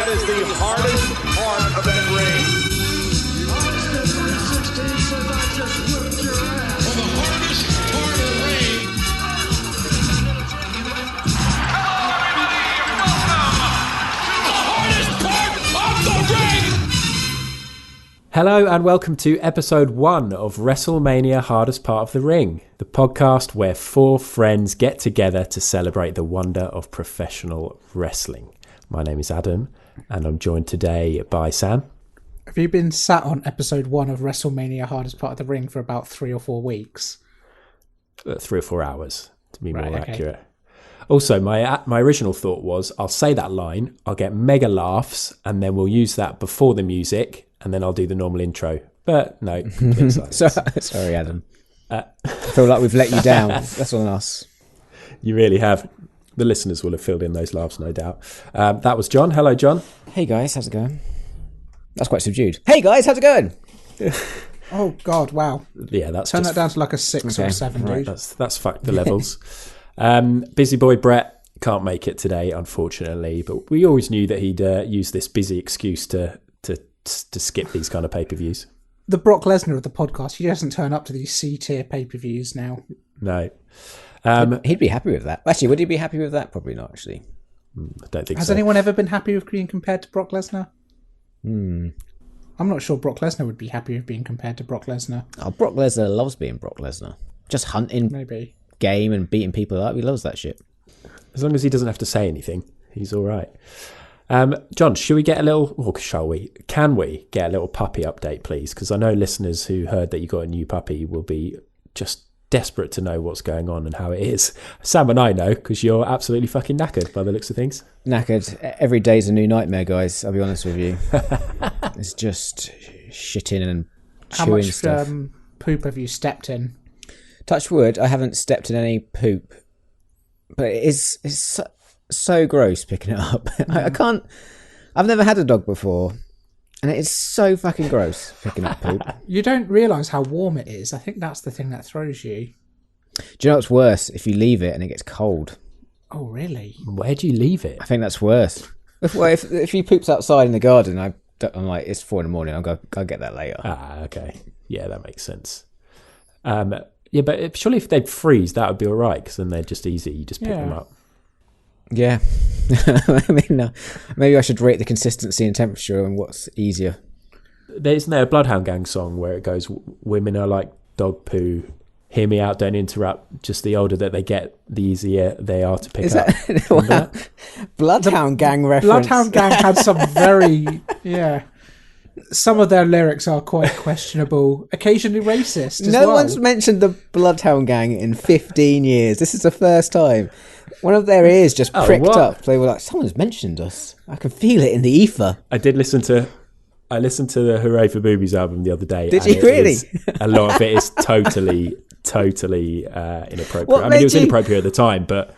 That is the hardest part of that ring. For the hardest part of the ring. Hello and welcome to episode 1 of WrestleMania Hardest Part of the Ring, the podcast where 4 friends get together to celebrate the wonder of professional wrestling. My name is Adam and I'm joined today by Sam. Have you been sat on episode 1 of WrestleMania Hardest Part of the Ring for about 3 or 4 weeks? 3 or 4 hours, to be more okay. accurate. Also, my original thought was I'll say that line, I'll get mega laughs, and then we'll use that before the music, and then I'll do the normal intro. But no, complete silence. Sorry, Adam. I feel like we've let you down. That's on us. You really have. The listeners will have filled in those laughs, no doubt. That was John. Hello, John. Hey guys, how's it going? That's quite subdued. Hey guys, how's it going? Oh God, wow. Yeah, that's Turn just, that down to like a 6 or a 7, right, dude. that's fucked the levels. Busy boy Brett can't make it today, unfortunately, but we always knew that he'd use this busy excuse to skip these kind of pay-per-views. The Brock Lesnar of the podcast, he doesn't turn up to these C-tier pay-per-views now. No. He'd be happy with that. Actually, would he be happy with that? Probably not, actually. I don't think Has so. anyone ever been happy with being compared to Brock Lesnar? Hmm. I'm not sure Brock Lesnar would be happy with being compared to Brock Lesnar. Oh, Brock Lesnar loves being Brock Lesnar. Just hunting Maybe. game and beating people up. He loves that shit. As long as he doesn't have to say anything, he's all right. John, should we get a little, or shall we? Can we get a little puppy update, please? Because I know listeners who heard that you got a new puppy will be just desperate to know what's going on and how it is. Sam and I know, because you're absolutely fucking knackered by the looks of things. Knackered. Every day's a new nightmare, guys. I'll be honest with you. It's just shitting and How chewing much stuff. poop have you stepped in? Touch wood, I haven't stepped in any poop, but it's so gross picking it up. I can't. I've never had a dog before, and it is so fucking gross picking up poop. You don't realise how warm it is. I think that's the thing that throws you. Do you know what's worse? If you leave it and it gets cold. Oh, really? Where do you leave it? I think that's worse. If he poops outside in the garden, I'm like, it's 4 a.m. I'll get that later. Ah, okay. Yeah, that makes sense. Yeah, but surely if they'd freeze, that would be all right, because then they're just easy. You just pick them up. Yeah. I mean, maybe I should rate the consistency and temperature and what's easier. Isn't there a Bloodhound Gang song where it goes, women are like dog poo, hear me out, don't interrupt, just the older that they get, the easier they are to pick up. That? Bloodhound Gang reference. Bloodhound Gang had some very, some of their lyrics are quite questionable, occasionally racist as No well. one's mentioned the Bloodhound Gang in 15 years. This is the first time. One of their ears just pricked up. They were like, someone's mentioned us. I can feel it in the ether. I listened to the Hooray for Boobies album the other day. Did you really? A lot of it is totally inappropriate. What I mean, it was made you- inappropriate at the time, but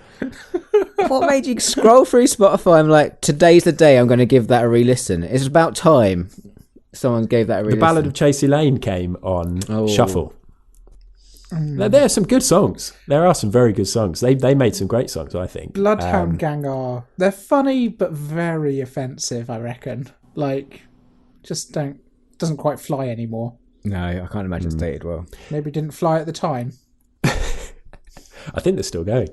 What made you scroll through Spotify and like, today's the day I'm going to give that a re-listen? It's about time someone gave that a re-listen. The Ballad of Chasey Lane came on Shuffle. There are some good songs. There are some very good songs. They made some great songs, I think. Bloodhound Gang they're funny but very offensive, I reckon. Like, just doesn't quite fly anymore. No, I can't imagine it's dated well. Maybe didn't fly at the time. I think they're still going.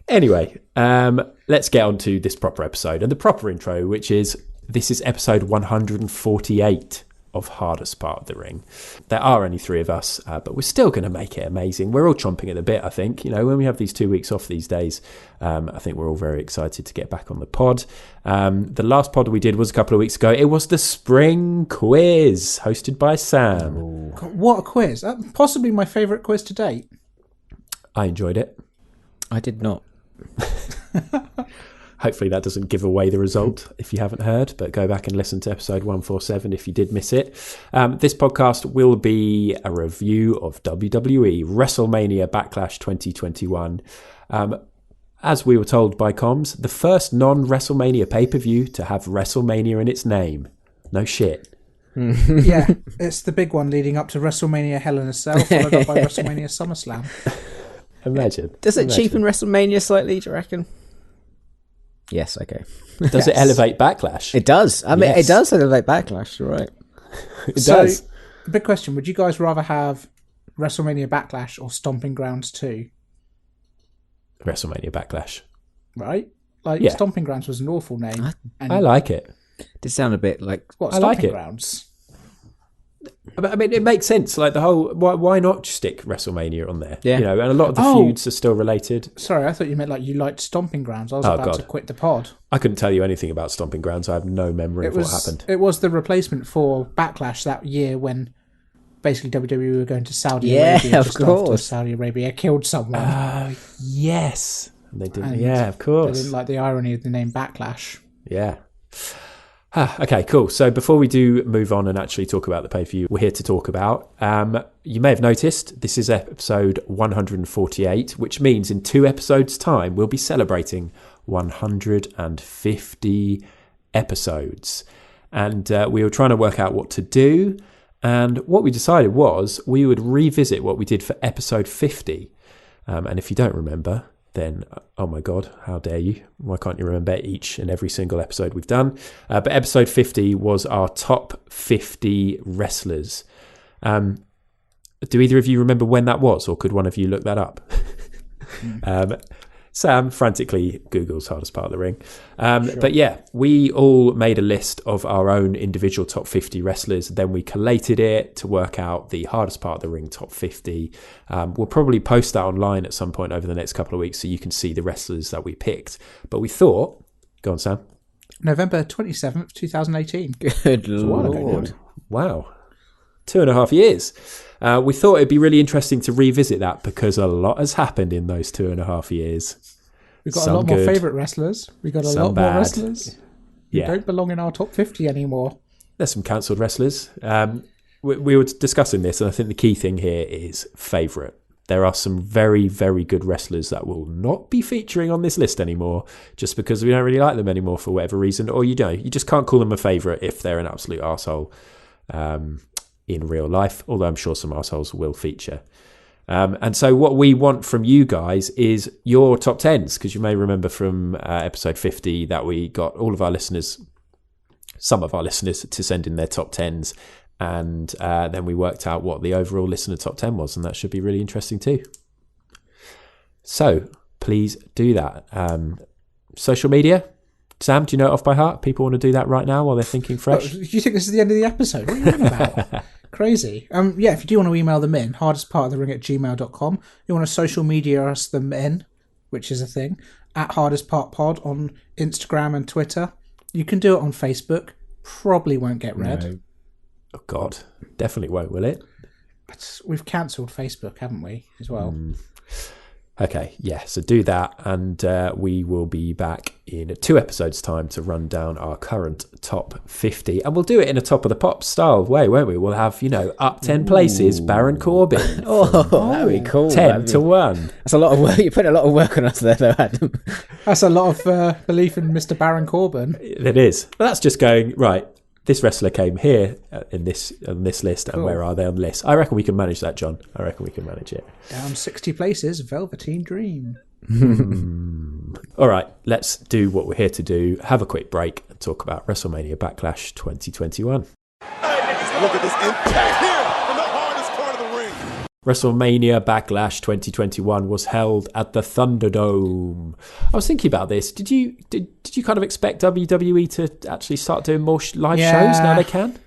Anyway, let's get on to this proper episode and the proper intro, which is, this is episode 148 of Hardest Part of the Ring. There are only 3 of us, but we're still going to make it amazing. We're all chomping at the bit, I think. You know, when we have these 2 weeks off these days, I think we're all very excited to get back on the pod. The last pod we did was a couple of weeks ago. It was the spring quiz, hosted by Sam. Ooh. What a quiz. Possibly my favourite quiz to date. I enjoyed it. I did not. Hopefully that doesn't give away the result if you haven't heard, but go back and listen to episode 147 if you did miss it. This podcast will be a review of WWE WrestleMania Backlash 2021. As we were told by comms, the first non-WrestleMania pay-per-view to have WrestleMania in its name. No shit. Yeah, it's the big one leading up to WrestleMania Hell in a Cell, followed up by WrestleMania SummerSlam. Imagine. Does it cheapen WrestleMania slightly, do you reckon? Yes, okay. Does it elevate Backlash? It does. I mean, Yes. it does elevate Backlash, you're right. It does. Big question: would you guys rather have WrestleMania Backlash or Stomping Grounds 2? WrestleMania Backlash. Right? Like Yeah. Stomping Grounds was an awful name. I like it. Did sound a bit like... What? I Stomping like it. Grounds. But, I mean, it makes sense. Like the whole, why not just stick WrestleMania on there? Yeah. You know, and a lot of the Oh. feuds are still related. Sorry, I thought you meant like you liked Stomping Grounds. I was Oh, about God. to quit the pod. I couldn't tell you anything about Stomping Grounds. I have no memory of what happened. It was the replacement for Backlash that year when basically WWE were going to Saudi Yeah, Arabia. of just after course. Saudi Arabia killed someone. Oh, yes. And they didn't. And Yeah, of They course. didn't like the irony of the name Backlash. Yeah. Okay, cool. So before we do move on and actually talk about the pay-per-view we're here to talk about, you may have noticed this is episode 148, which means in 2 episodes' time we'll be celebrating 150 episodes. And we were trying to work out what to do. And what we decided was we would revisit what we did for episode 50. And if you don't remember, then, oh my God, how dare you? Why can't you remember each and every single episode we've done? But episode 50 was our top 50 wrestlers. Do either of you remember when that was, or could one of you look that up? Sam frantically Googles hardest part of the ring. Sure. But yeah, we all made a list of our own individual top 50 wrestlers. Then we collated it to work out the hardest part of the ring top 50. We'll probably post that online at some point over the next couple of weeks so you can see the wrestlers that we picked. But we thought, go on, Sam. November 27th, 2018. Good Lord. Wow. 2.5 years. We thought it'd be really interesting to revisit that because a lot has happened in those 2.5 years. We've got Some a lot more good, favourite wrestlers. We've got a some lot bad. more wrestlers who Yeah. don't belong in our top 50 anymore. There's some cancelled wrestlers. We were discussing this, and I think the key thing here is favourite. There are some very, very good wrestlers that will not be featuring on this list anymore just because we don't really like them anymore for whatever reason. Or, you just can't call them a favourite if they're an absolute arsehole in real life, although I'm sure some arseholes will feature. And so what we want from you guys is your top 10s, because you may remember from episode 50 that we got some of our listeners to send in their top 10s, and then we worked out what the overall listener top 10 was, and that should be really interesting too. So please do that. Social media, Sam, do you know it off by heart? People want to do that right now while they're thinking fresh? Do you think this is the end of the episode? What are you talking about? Crazy. Yeah, if you do want to email them in, hardestpartofthering@gmail.com. You want to social media us them in, which is a thing, at hardestpartpod on Instagram and Twitter. You can do it on Facebook. Probably won't get read. No. Oh, God. Definitely won't, will it? But we've cancelled Facebook, haven't we, as well? Okay, yeah, so do that, and we will be back in 2 episodes' time to run down our current top 50, and we'll do it in a top of the pop style way, won't we? We'll have, up 10 places, Baron Corbin. That'd be cool. 10 to 1. That's a lot of work. You put a lot of work on us there, though, Adam. That's a lot of belief in Mr. Baron Corbin. It is. But that's just going, right, this wrestler came here on this list, and where are they on the list? I reckon we can manage that, John. I reckon we can manage it. Down 60 places, Velveteen Dream. All right, let's do what we're here to do. Have a quick break and talk about WrestleMania Backlash 2021. Look at this impact here from the hardest part of the ring. WrestleMania Backlash 2021 was held at the Thunderdome. I was thinking about this. Did you kind of expect WWE to actually start doing more live shows now they can?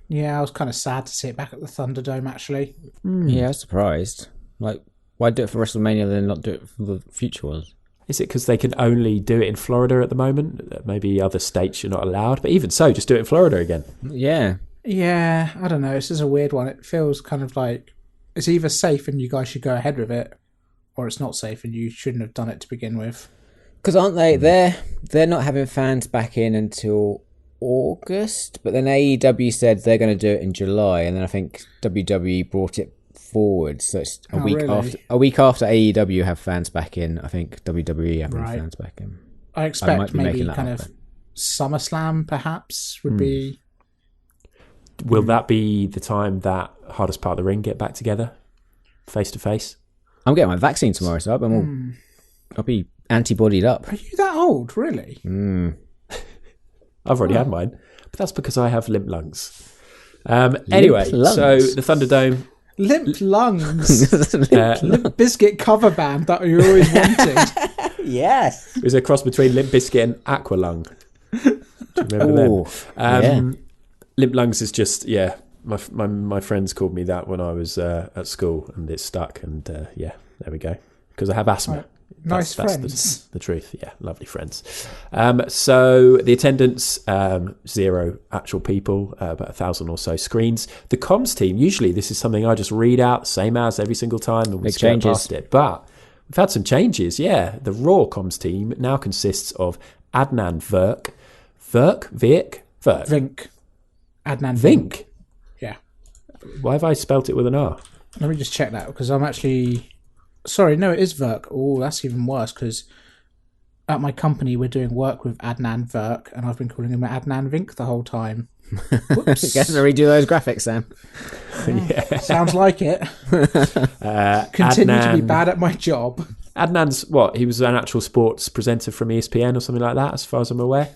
Yeah, I was kind of sad to see it back at the Thunderdome, actually. Yeah, I was surprised. Like, why do it for WrestleMania and then not do it for the future ones? Is it because they can only do it in Florida at the moment? Maybe other states you're not allowed. But even so, just do it in Florida again. Yeah. Yeah, I don't know. It's just a weird one. It feels kind of like it's either safe and you guys should go ahead with it, or it's not safe and you shouldn't have done it to begin with. Because aren't they? They're not having fans back in until August, but then AEW said they're going to do it in July, and then I think WWE brought it forward, so it's a week after AEW have fans back in. I think WWE having fans back in. I expect maybe that kind of SummerSlam perhaps would be. Will that be the time that hardest part of the ring get back together, face to face? I'm getting my vaccine tomorrow, so I'll be antibodied up. Are you that old, really? I've already had mine, but that's because I have limp lungs. Anyway, lungs? so the Thunderdome. Limp lungs. Limp Bizkit cover band that you always wanted. Yes. It was a cross between Limp Bizkit and Aqualung. Do you remember them? Limp lungs is just, my friends called me that when I was at school, and it stuck, and there we go. Because I have asthma. Right. Nice That's friends. the truth. Yeah, lovely friends. So the attendance, 0 actual people, about 1,000 or so screens. The comms team, usually this is something I just read out, same as every single time, and we Big skip changes. past it. But we've had some changes, yeah. The Raw comms team now consists of Adnan Virk. Vink. Adnan Vink. Yeah. Why have I spelt it with an R? Let me just check that, because I'm actually... Sorry, no, it is Virk. Oh, that's even worse, because at my company we're doing work with Adnan Virk, and I've been calling him Adnan Vink the whole time. Whoops. Guess to redo those graphics, Sam. Sounds like it. Continue to be bad at my job. Adnan's what? He was an actual sports presenter from ESPN or something like that, as far as I'm aware.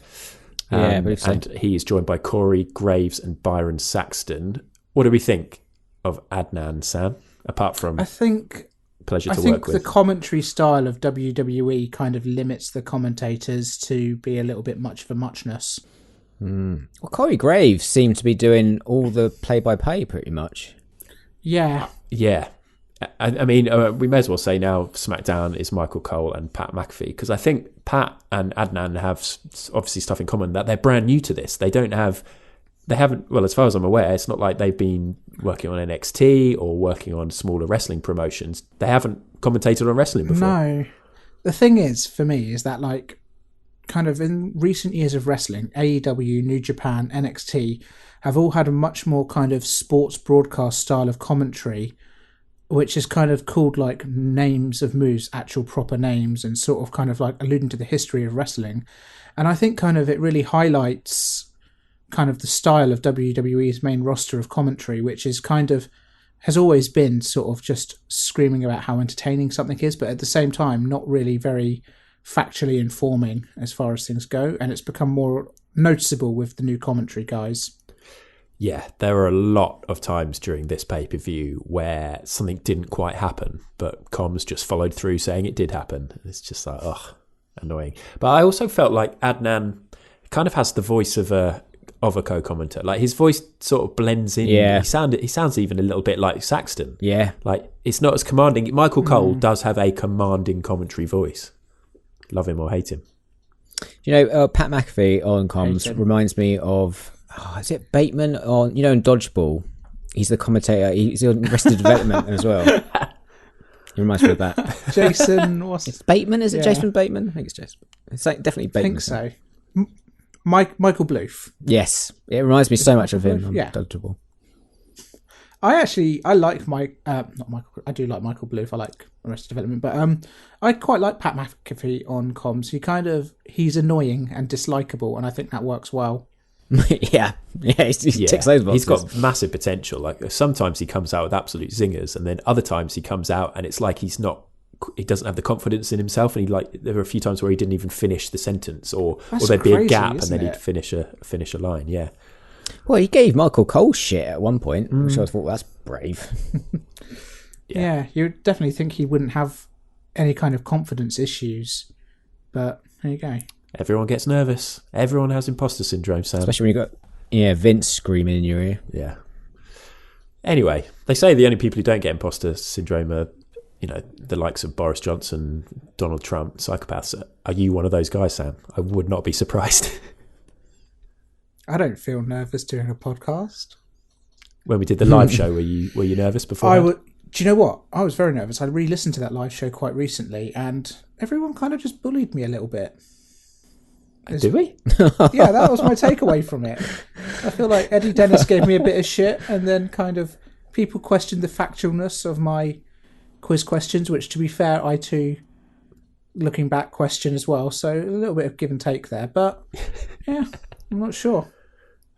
I believe so. And he is joined by Corey Graves and Byron Saxton. What do we think of Adnan, Sam? Apart from I think pleasure to work the with. commentary style of WWE kind of limits the commentators to be a little bit much of a muchness. Well, Corey Graves seemed to be doing all the play-by-play pretty much. Yeah. Yeah. I mean, we may as well say now SmackDown is Michael Cole and Pat McAfee, because I think Pat and Adnan have obviously stuff in common, that they're brand new to this. They haven't, well, as far as I'm aware, it's not like they've been working on NXT or working on smaller wrestling promotions. They haven't commentated on wrestling before. No. The thing is, for me, is that like kind of in recent years of wrestling, AEW, New Japan, NXT have all had a much more kind of sports broadcast style of commentary, which is kind of called like names of moves, actual proper names, and sort of kind of like alluding to the history of wrestling. And I think kind of it really highlights kind of the style of WWE's main roster of commentary, which is kind of has always been sort of just screaming about how entertaining something is, but at the same time not really very factually informing as far as things go, and it's become more noticeable with the new commentary guys. Yeah, there were a lot of times during this pay-per-view where something didn't quite happen, but comms just followed through saying it did happen. It's just like, annoying. But I also felt like Adnan kind of has the voice of a co-commentator. Like his voice sort of blends in. Yeah. He sounds even a little bit like Saxton. Yeah. Like it's not as commanding. Michael Cole does have a commanding commentary voice. Love him or hate him. You know, Pat McAfee on comms reminds me of, is it Bateman on, in Dodgeball? He's the commentator. He's on Arrested Development as well. He reminds me of that. Jason, It's Bateman, is it? Yeah. Jason Bateman? I think it's Jason. It's like definitely I Bateman. think so. Michael Bluth. Yes. It reminds me so much of him on Yeah. Dodgeball. I like not Michael. I do like Michael Bluth. I like Arrested Development, but I quite like Pat McAfee on comms. He's annoying and dislikable, and I think that works well. yeah. He ticks those boxes. He's got massive potential. Like sometimes he comes out with absolute zingers, and then other times he comes out and it's like he doesn't have the confidence in himself, and there were a few times where he didn't even finish the sentence, or there'd be a gap, and then he'd finish a line. Yeah. Well, he gave Michael Cole shit at one point, which I thought, well, that's brave. Yeah, you would definitely think he wouldn't have any kind of confidence issues, but there you go. Everyone gets nervous. Everyone has imposter syndrome, Sam. Especially when you got Vince screaming in your ear. Yeah. Anyway, they say the only people who don't get imposter syndrome are, the likes of Boris Johnson, Donald Trump, psychopaths. Are you one of those guys, Sam? I would not be surprised. I don't feel nervous doing a podcast. When we did the live show, were you nervous before? Do you know what? I was very nervous. I re-listened to that live show quite recently, and everyone kind of just bullied me a little bit. Did we? Yeah, that was my takeaway from it. I feel like Eddie Dennis gave me a bit of shit, and then kind of people questioned the factualness of my quiz questions, which, to be fair, I too, looking back, question as well. So a little bit of give and take there, but yeah, I'm not sure.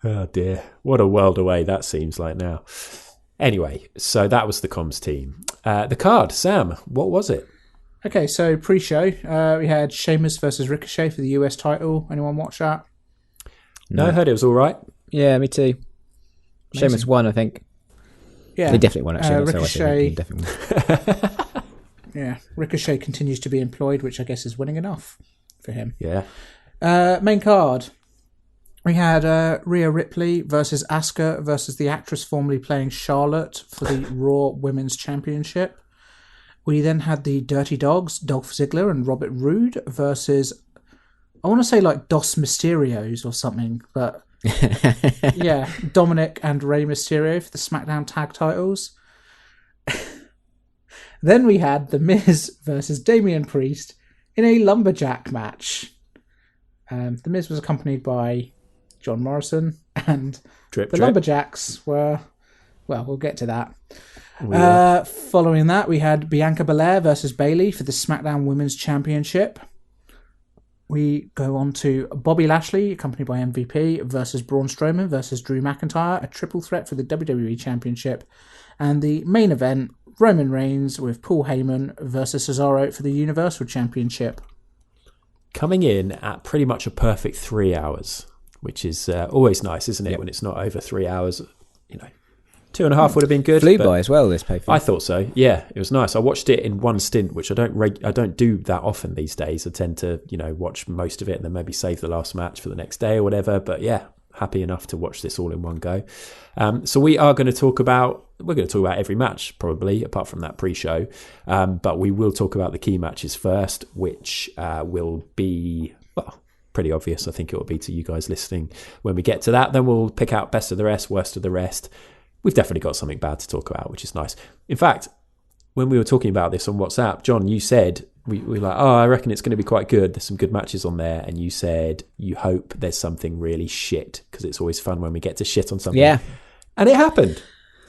Oh dear, what a world away that seems like now. Anyway, so that was the comms team. The card, Sam, what was it? Okay, so pre-show, we had Sheamus versus Ricochet for the US title. Anyone watch that? No, I heard it was all right. Yeah, me too. Sheamus won, I think. Yeah, He definitely won, actually. Ricochet. He definitely won. Yeah, Ricochet continues to be employed, which I guess is winning enough for him. Yeah. Main card. We had Rhea Ripley versus Asuka versus the actress formerly playing Charlotte for the Raw Women's Championship. We then had the Dirty Dogs, Dolph Ziggler and Robert Roode versus, I want to say like Dos Mysterios or something, but yeah, Dominic and Rey Mysterio for the SmackDown tag titles. Then we had The Miz versus Damian Priest in a lumberjack match. The Miz was accompanied by John Morrison, and Drip. Lumberjacks were... Well, we'll get to that. Weird. Following that, we had Bianca Belair versus Bayley for the SmackDown Women's Championship. We go on to Bobby Lashley, accompanied by MVP, versus Braun Strowman versus Drew McIntyre, a triple threat for the WWE Championship. And the main event, Roman Reigns with Paul Heyman versus Cesaro for the Universal Championship. Coming in at pretty much a perfect 3 hours, which is always nice, isn't it? Yep. When it's not over 3 hours, 2.5 would have been good. Flew but by as well, this pay-per-view. I thought so. Yeah, it was nice. I watched it in one stint, which I don't do that often these days. I tend to, watch most of it and then maybe save the last match for the next day or whatever. But yeah, happy enough to watch this all in one go. So we're going to talk about every match probably, apart from that pre-show. But we will talk about the key matches first, which will be, well, pretty obvious. I think it will be to you guys listening when we get to that. Then we'll pick out best of the rest, worst of the rest. We've definitely got something bad to talk about, which is nice. In fact, when we were talking about this on WhatsApp, John, you said, we were like, I reckon it's going to be quite good. There's some good matches on there. And you said you hope there's something really shit, because it's always fun when we get to shit on something. Yeah. And it happened.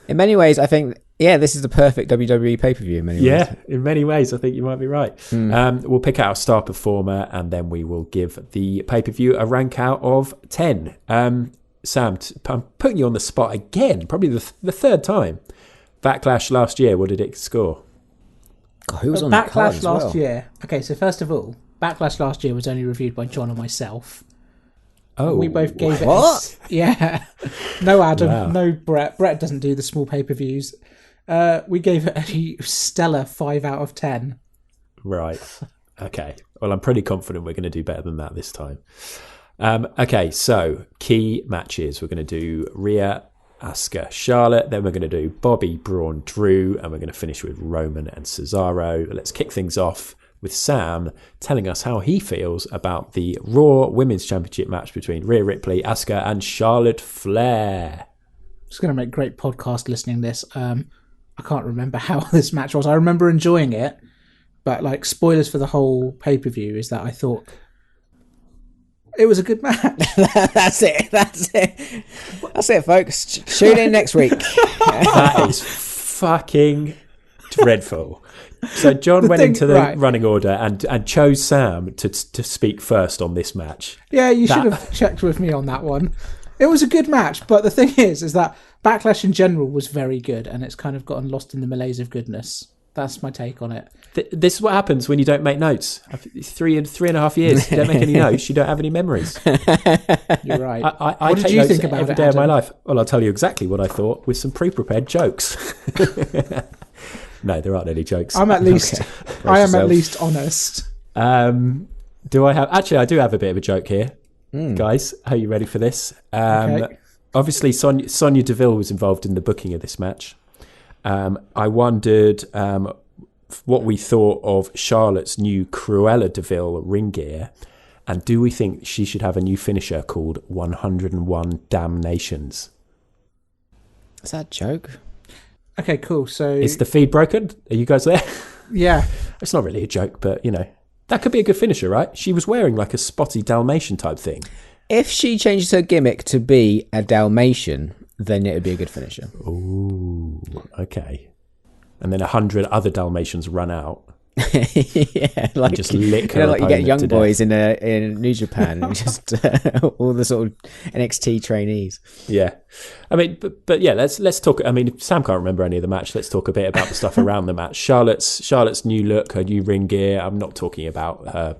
In many ways, I think, this is the perfect WWE pay-per-view in many ways. Yeah, in many ways, I think you might be right. We'll pick out our star performer, and then we will give the pay-per-view a rank out of 10. Sam, I'm putting you on the spot again, probably the third time. Backlash last year, what did it score? God, who was on that card Backlash as last well? year. Okay, so first of all, Backlash last year was only reviewed by John and myself. Oh, We both gave what? it. Yeah. No Adam, Wow. no Brett. Brett doesn't do the small pay-per-views. We gave it a stellar 5 out of 10. Right. Okay. Well, I'm pretty confident we're going to do better than that this time. Okay, so key matches. We're going to do Rhea, Asuka, Charlotte. Then we're going to do Bobby, Braun, Drew. And we're going to finish with Roman and Cesaro. Let's kick things off with Sam telling us how he feels about the Raw Women's Championship match between Rhea Ripley, Asuka, and Charlotte Flair. It's going to make great podcast listening this. I can't remember how this match was. I remember enjoying it. But, spoilers for the whole pay-per-view is that I thought it was a good match. That's it, folks. Tune in next week. That is fucking dreadful. So John went into the running order and chose Sam to speak first on this match. Yeah, you should have checked with me on that one. It was a good match, but the thing is that Backlash in general was very good, and it's kind of gotten lost in the malaise of goodness. That's my take on it. This is what happens when you don't make notes. 3.5 years, you don't make any notes, you don't have any memories. You're right. I What did take you notes think about every it, day of my Adam? life. Well, I'll tell you exactly what I thought with some pre-prepared jokes. No, there aren't any jokes. I'm at least, Okay. I am at yourself. least honest. Do I have? Actually, I do have a bit of a joke here, guys. Are you ready for this? Okay. Obviously, Sonya Deville was involved in the booking of this match. I wondered what we thought of Charlotte's new Cruella Deville ring gear, and do we think she should have a new finisher called 101 Damnations? Is that a joke? Okay, cool. So Is the feed broken? Are you guys there? yeah, It's not really a joke, but that could be a good finisher, right? She was wearing like a spotty Dalmatian type thing. If she changes her gimmick to be a Dalmatian, then it would be a good finisher. Ooh, okay. And then 100 other Dalmatians run out. Yeah, like just lick her like you get opponent young to boys in New Japan, just all the sort of NXT trainees. Yeah, I mean, but yeah, let's talk. I mean, if Sam can't remember any of the match, let's talk a bit about the stuff around the match. Charlotte's new look, her new ring gear. I'm not talking about her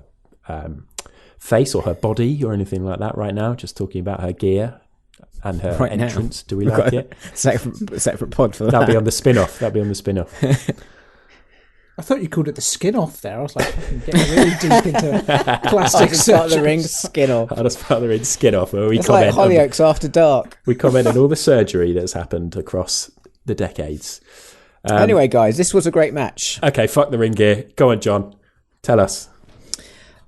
face or her body or anything like that right now. Just talking about her gear and her entrance. Do we like it? Separate pod for that. That'll be on the spin-off. I thought you called it the skin off there. I was like, fucking getting really deep into plastic Start the surgery. ring skin off. I'll just put the ring skin off. Where we It's like Hollyoaks after dark. We comment on all the surgery that's happened across the decades. Anyway, guys, this was a great match. Okay, fuck the ring gear. Go on, John. Tell us.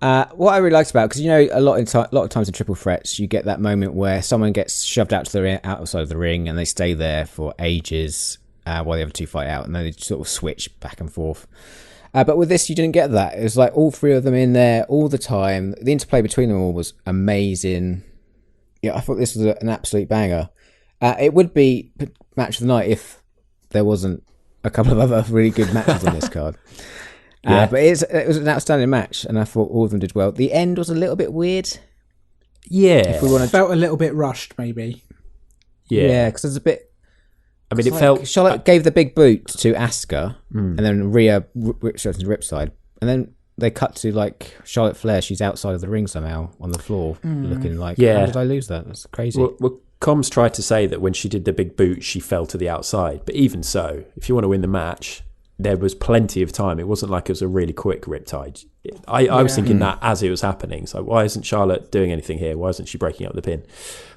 What I really liked about, because you know, a lot of times in triple threats, you get that moment where someone gets shoved out to the outside of the ring and they stay there for ages while the other two fight out, and then they sort of switch back and forth. But with this, you didn't get that. It was like all three of them in there all the time. The interplay between them all was amazing. Yeah, I thought this was an absolute banger. It would be match of the night if there wasn't a couple of other really good matches on this card. Yeah. But it was an outstanding match, and I thought all of them did well. The end was a little bit weird. Yeah. If we want to, Felt a little bit rushed, maybe. Yeah. because there's a bit. I mean, it Like, felt... Charlotte gave the big boot to Asuka, and then Rhea rips her into the ripside, and then they cut to like Charlotte Flair. She's outside of the ring somehow on the floor, looking like, how did I lose that? That's crazy. Well, Combs tried to say that when she did the big boot, she fell to the outside. But even so, if you want to win the match, there was plenty of time. It wasn't like it was a really quick riptide. I was thinking that as it was happening. So why isn't Charlotte doing anything here? Why isn't she breaking up the pin?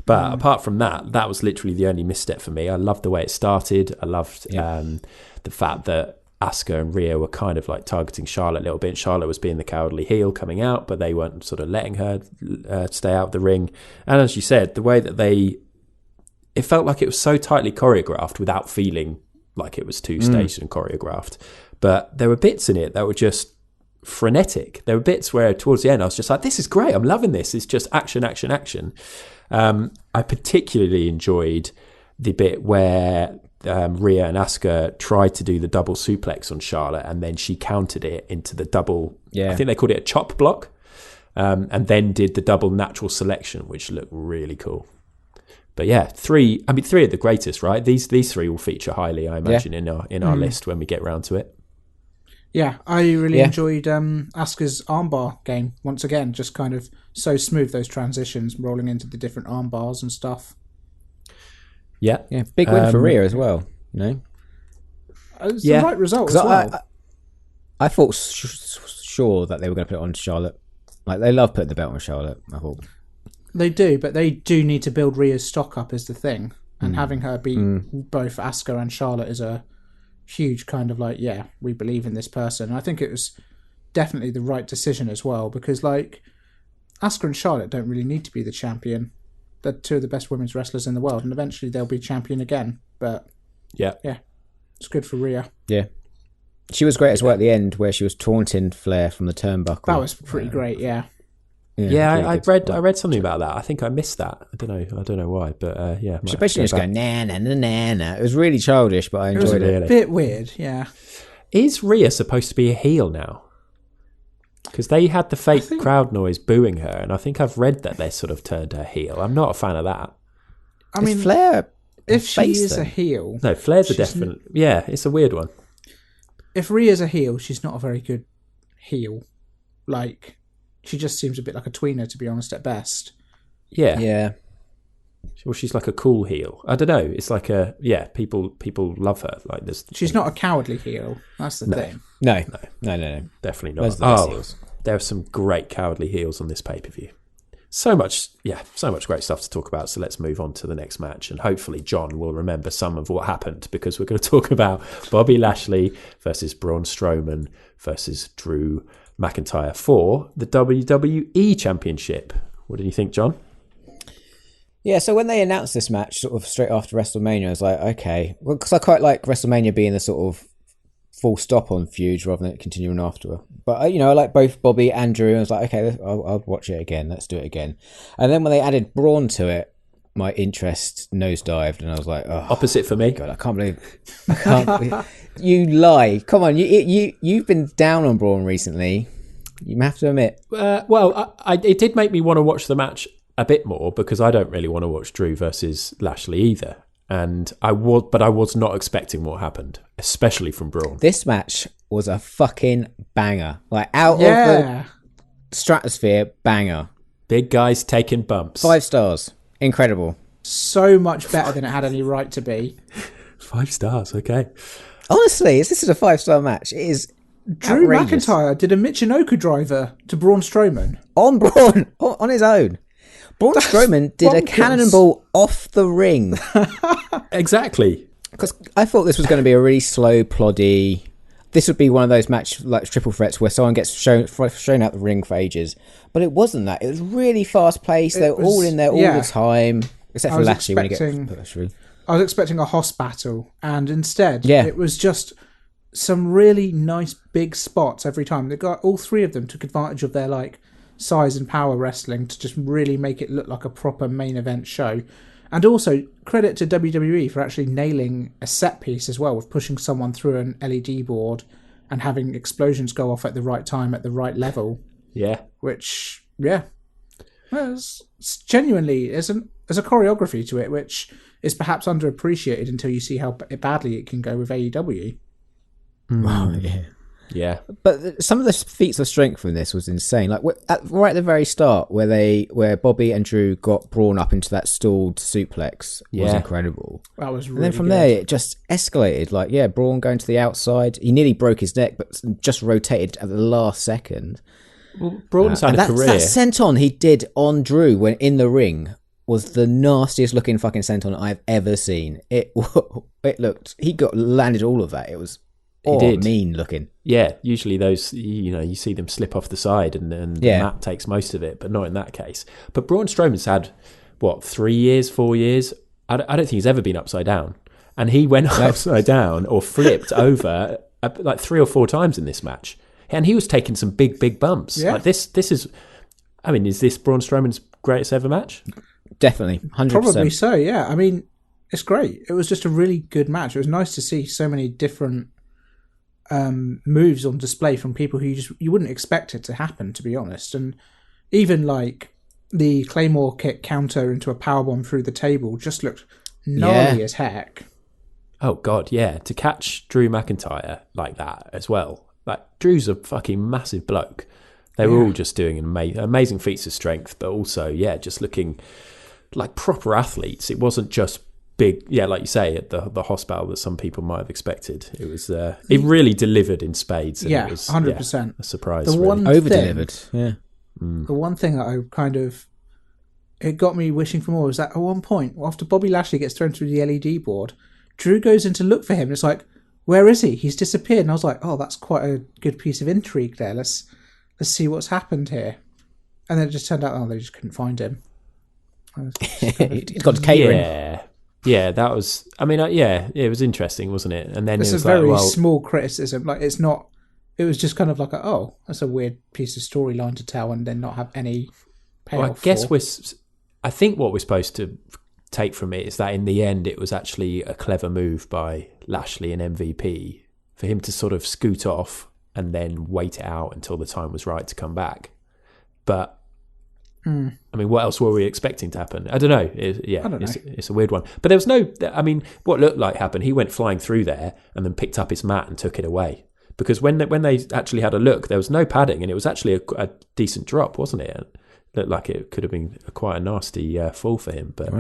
But apart from that, that was literally the only misstep for me. I loved the way it started. I loved the fact that Asuka and Rhea were kind of like targeting Charlotte a little bit. Charlotte was being the cowardly heel coming out, but they weren't sort of letting her stay out of the ring. And as you said, the way that it felt like it was so tightly choreographed without feeling like it was too staged and choreographed. But there were bits in it that were just frenetic. There were bits where towards the end I was just like, this is great, I'm loving this. It's just action, action, action. I particularly enjoyed the bit where Rhea and Asuka tried to do the double suplex on Charlotte, and then she countered it into the double, I think they called it a chop block, and then did the double natural selection, which looked really cool. But yeah, three of the greatest, right? These three will feature highly, I imagine, in our list when we get round to it. Yeah, I really enjoyed Asuka's armbar game once again. Just kind of so smooth, those transitions, rolling into the different arm bars and stuff. Yeah, big win for Rhea as well. You know, It was the right result as well. I thought sure that they were going to put it on Charlotte. Like, they love putting the belt on Charlotte, I thought. They do, but they do need to build Rhea's stock up is the thing. And having her beat both Asuka and Charlotte is a huge kind of like, yeah, we believe in this person. And I think it was definitely the right decision as well, because like Asuka and Charlotte don't really need to be the champion. They're two of the best women's wrestlers in the world, and eventually they'll be champion again. But yeah, it's good for Rhea. Yeah. She was great as well at the end, where she was taunting Flair from the turnbuckle. That was pretty great, yeah. I read something about that. I think I missed that. I don't know why, but yeah. She basically just going na na na na na. It was really childish, but I enjoyed it. A bit weird, yeah. Is Rhea supposed to be a heel now? Because they had the fake crowd noise booing her, and I think I've read that they sort of turned her heel. I'm not a fan of that. I mean, Flair, if she is a heel, no, Flair's a definite. Yeah, it's a weird one. If Rhea's a heel, she's not a very good heel. Like, she just seems a bit like a tweener, to be honest, at best. Yeah. Well, she's like a cool heel. I don't know. It's like people love her. Like this. She's not a cowardly heel. That's the thing. No, Definitely not. Those are the best heels. There are some great cowardly heels on this pay-per-view. So much great stuff to talk about. So let's move on to the next match, and hopefully John will remember some of what happened, because we're going to talk about Bobby Lashley versus Braun Strowman versus Drew McIntyre for the WWE Championship. What do you think, John? Yeah, so when they announced this match sort of straight after WrestleMania, I was like, okay. Well, because I quite like WrestleMania being the sort of full stop on feuds rather than it continuing after. But, I like both Bobby and Drew. I was like, okay, I'll watch it again. Let's do it again. And then when they added Braun to it, my interest nosedived, and I was like, "Oh, Opposite for me. God, I can't believe you lie. Come on, you've been down on Braun recently. You have to admit." It did make me want to watch the match a bit more because I don't really want to watch Drew versus Lashley either. And I was not expecting what happened, especially from Braun. This match was a fucking banger. Like, out of the stratosphere, banger. Big guys taking bumps. 5 stars. Incredible. So much better than it had any right to be. 5 stars, okay. Honestly, this is a 5-star match. It is Drew outrageous. McIntyre did a Michinoku driver to Braun Strowman. On Braun, on his own. Braun Strowman did a bonkers. cannonball off the ring. Exactly. Because I thought this was going to be a really slow, ploddy. This would be one of those match like triple threats where someone gets shown out the ring for ages. But it wasn't that. It was really fast paced. They were all in there all the time, except for Lashley when he gets pushed through. I was expecting a Hoss battle, and instead, Yeah. it was just some really nice big spots every time. They got all 3 of them took advantage of their like size and power wrestling to just really make it look like a proper main event show. And also credit to WWE for actually nailing a set piece as well, with pushing someone through an LED board and having explosions go off at the right time at the right level. Yeah. Which, well, it's genuinely there's a choreography to it, which is perhaps underappreciated until you see how badly it can go with AEW. Oh, yeah. Yeah. But some of the feats of strength from this was insane. Like right at the very start, where Bobby and Drew got Braun up into that stalled suplex was incredible. That was really and then from good. there, it just escalated. Like, Braun going to the outside. He nearly broke his neck, but just rotated at the last second. Well, Braun's had a career. That senton he did on Drew when in the ring was the nastiest looking fucking senton I've ever seen. It looked. He landed all of that. It was. He did. Mean looking. Yeah, usually those, you see them slip off the side and the mat takes most of it, but not in that case. But Braun Strowman's had, 3 years, 4 years? I don't think he's ever been upside down. And he went upside down or flipped over like 3 or 4 times in this match. And he was taking some big, big bumps. Yeah. Like this is, is this Braun Strowman's greatest ever match? Definitely, 100%. Probably so, yeah. I mean, it's great. It was just a really good match. It was nice to see so many different moves on display from people who you wouldn't expect it to happen, to be honest. And even like the Claymore kick counter into a powerbomb through the table just looked gnarly as heck. Oh God, yeah. To catch Drew McIntyre like that as well. Like Drew's a fucking massive bloke. They were all just doing amazing feats of strength, but also, just looking like proper athletes. It wasn't just big, like you say, at the hospital that some people might have expected. It was, it really delivered in spades. And it was, 100%. A surprise. The really. one Over-delivered, thing, The one thing that it got me wishing for more was that at one point, after Bobby Lashley gets thrown through the LED board, Drew goes in to look for him. It's like, where is he? He's disappeared. And I was like, oh, that's quite a good piece of intrigue there. Let's see what's happened here. And then it just turned out, they just couldn't find him. He's got catering. Yeah, that was. It was interesting, wasn't it? And then it's it was a very small criticism. Like, it's not. It was just kind of like, that's a weird piece of storyline to tell, and then not have any payoff. Well, I guess I think what we're supposed to take from it is that in the end, it was actually a clever move by Lashley and MVP for him to sort of scoot off and then wait it out until the time was right to come back. But what else were we expecting to happen? I don't know. It's a weird one. But there was no. What looked like happened. He went flying through there and then picked up his mat and took it away. Because when they actually had a look, there was no padding and it was actually a decent drop, wasn't it? It looked like it could have been quite a nasty fall for him. But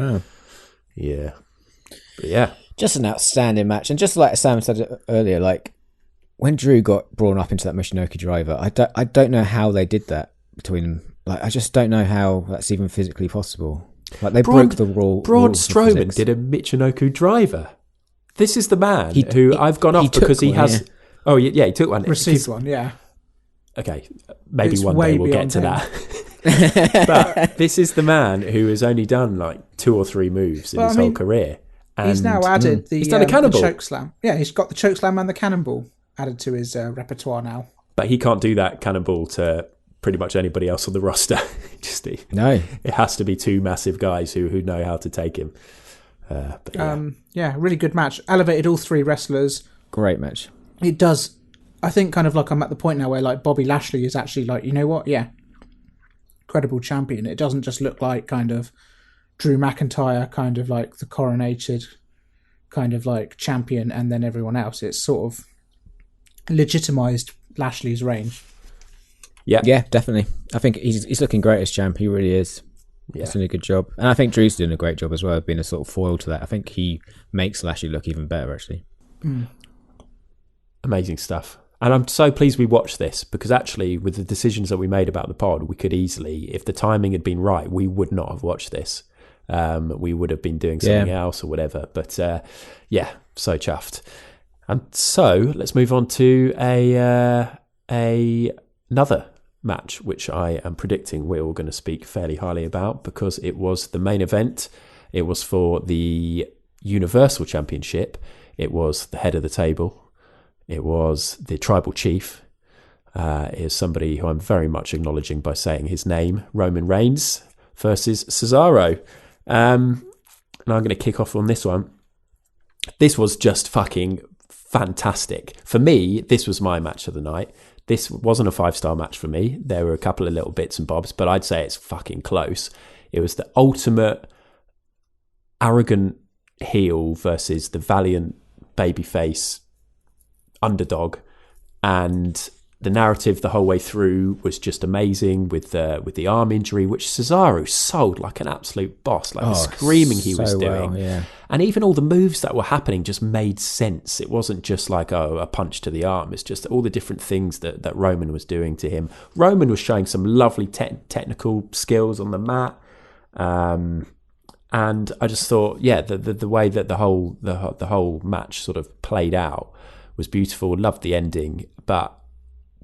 Just an outstanding match. And just like Sam said earlier, like when Drew got Braun up into that Michinoku driver, I don't know how they did that between them. Like, I just don't know how that's even physically possible. Like, they broke the rule. Braun Strowman did a Michinoku driver. This is the man who I've gone off because he has. Yeah. Oh, yeah, he took one. Received one, yeah. Okay, maybe one day we'll get to that. But this is the man who has only done like 2 or 3 moves in his whole career. And he's now added he's done a cannonball. The choke slam. Yeah, he's got the choke slam and the cannonball added to his repertoire now. But he can't do that cannonball to pretty much anybody else on the roster. No. It has to be two massive guys who know how to take him. But really good match. Elevated all three wrestlers. Great match. It does. I think kind of like I'm at the point now where like Bobby Lashley is actually like, you know what? Yeah. Credible champion. It doesn't just look like kind of Drew McIntyre, kind of like the coronated kind of like champion and then everyone else. It's sort of legitimized Lashley's reign. Yeah, definitely. I think he's looking great as champ. He really is. Yeah. He's doing a good job. And I think Drew's doing a great job as well, being a sort of foil to that. I think he makes Lashley look even better, actually. Amazing stuff. And I'm so pleased we watched this, because actually with the decisions that we made about the pod, we could easily, if the timing had been right, we would not have watched this. We would have been doing something else or whatever. But so chuffed. And so let's move on to another match, which I am predicting we're all going to speak fairly highly about, because it was the main event. It was for the Universal Championship. It was the head of the table. It was the tribal chief. Is somebody who I'm very much acknowledging by saying his name, Roman Reigns versus Cesaro. And I'm going to kick off on this one. This was just fucking fantastic. For me, this was my match of the night. This wasn't a 5-star match for me. There were a couple of little bits and bobs, but I'd say it's fucking close. It was the ultimate arrogant heel versus the valiant babyface underdog, and the narrative the whole way through was just amazing with the arm injury, which Cesaro sold like an absolute boss, like the screaming he was doing. Yeah. And even all the moves that were happening just made sense. It wasn't just like, a punch to the arm. It's just all the different things that Roman was doing to him. Roman was showing some lovely technical skills on the mat. And I just thought, the way that the whole match sort of played out was beautiful. Loved the ending, but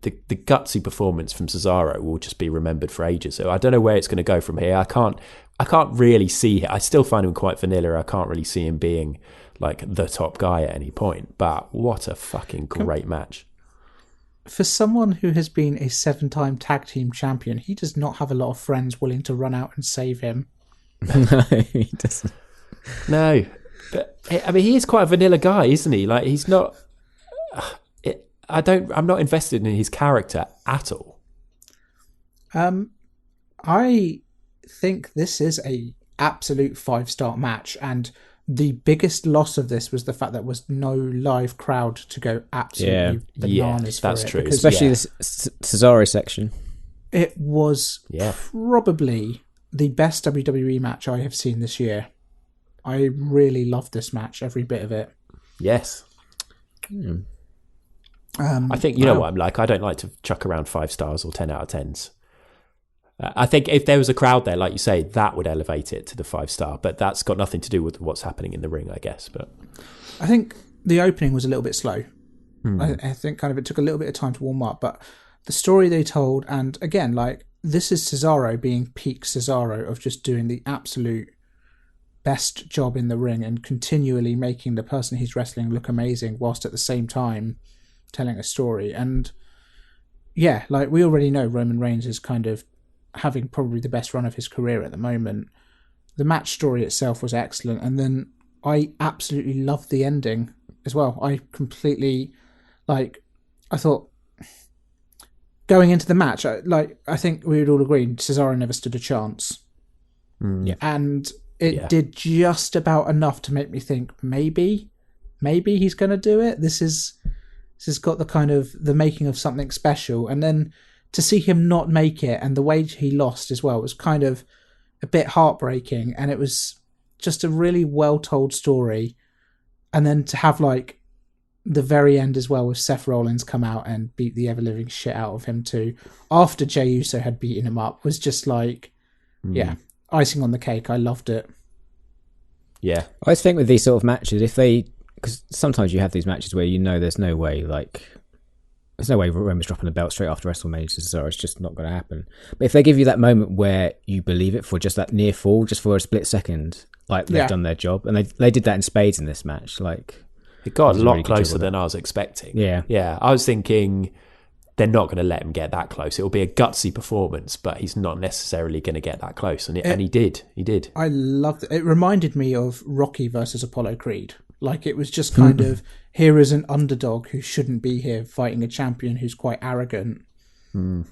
the gutsy performance from Cesaro will just be remembered for ages. So I don't know where it's going to go from here. I can't really see it. I still find him quite vanilla. I can't really see him being like the top guy at any point. But what a fucking great match. For someone who has been a 7-time tag team champion, he does not have a lot of friends willing to run out and save him. No, he doesn't. No, but I mean, he is quite a vanilla guy, isn't he? Like, he's not. I'm not invested in his character at all. I think this is a absolute 5-star match, and the biggest loss of this was the fact that there was no live crowd to go absolutely bananas for that's it. true. Especially the Cesaro section. It was probably the best WWE match I have seen this year. I really loved this match, every bit of it. Yes. I think, you know what I'm like, I don't like to chuck around 5 stars or 10 out of 10s. I think if there was a crowd there, like you say, that would elevate it to the 5-star, but that's got nothing to do with what's happening in the ring, I guess. But I think the opening was a little bit slow. I think kind of it took a little bit of time to warm up, but the story they told, and again, like, this is Cesaro being peak Cesaro of just doing the absolute best job in the ring and continually making the person he's wrestling look amazing, whilst at the same time telling a story. And yeah, like, we already know Roman Reigns is kind of having probably the best run of his career at the moment. The match story itself was excellent, and then I absolutely loved the ending as well. I completely, like, I thought going into the match, I think we would all agree Cesaro never stood a chance. And it did just about enough to make me think maybe he's going to do it. This has got the kind of the making of something special. And then to see him not make it, and the way he lost as well, was kind of a bit heartbreaking. And it was just a really well told story. And then to have like the very end as well, with Seth Rollins come out and beat the ever living shit out of him too, after Jey Uso had beaten him up, was just like, icing on the cake. I loved it. Yeah. I always think with these sort of matches, because sometimes you have these matches where you know there's no way Roman's dropping the belt straight after WrestleMania, so it's just not going to happen. But if they give you that moment where you believe it for just that near fall, just for a split second, like they've done their job, and they did that in spades in this match. Like, it got a lot closer than I was expecting. Yeah. I was thinking they're not going to let him get that close. It'll be a gutsy performance, but he's not necessarily going to get that close. And he did. He did. I loved it. It reminded me of Rocky versus Apollo Creed. Like, it was just kind of, here is an underdog who shouldn't be here fighting a champion who's quite arrogant. And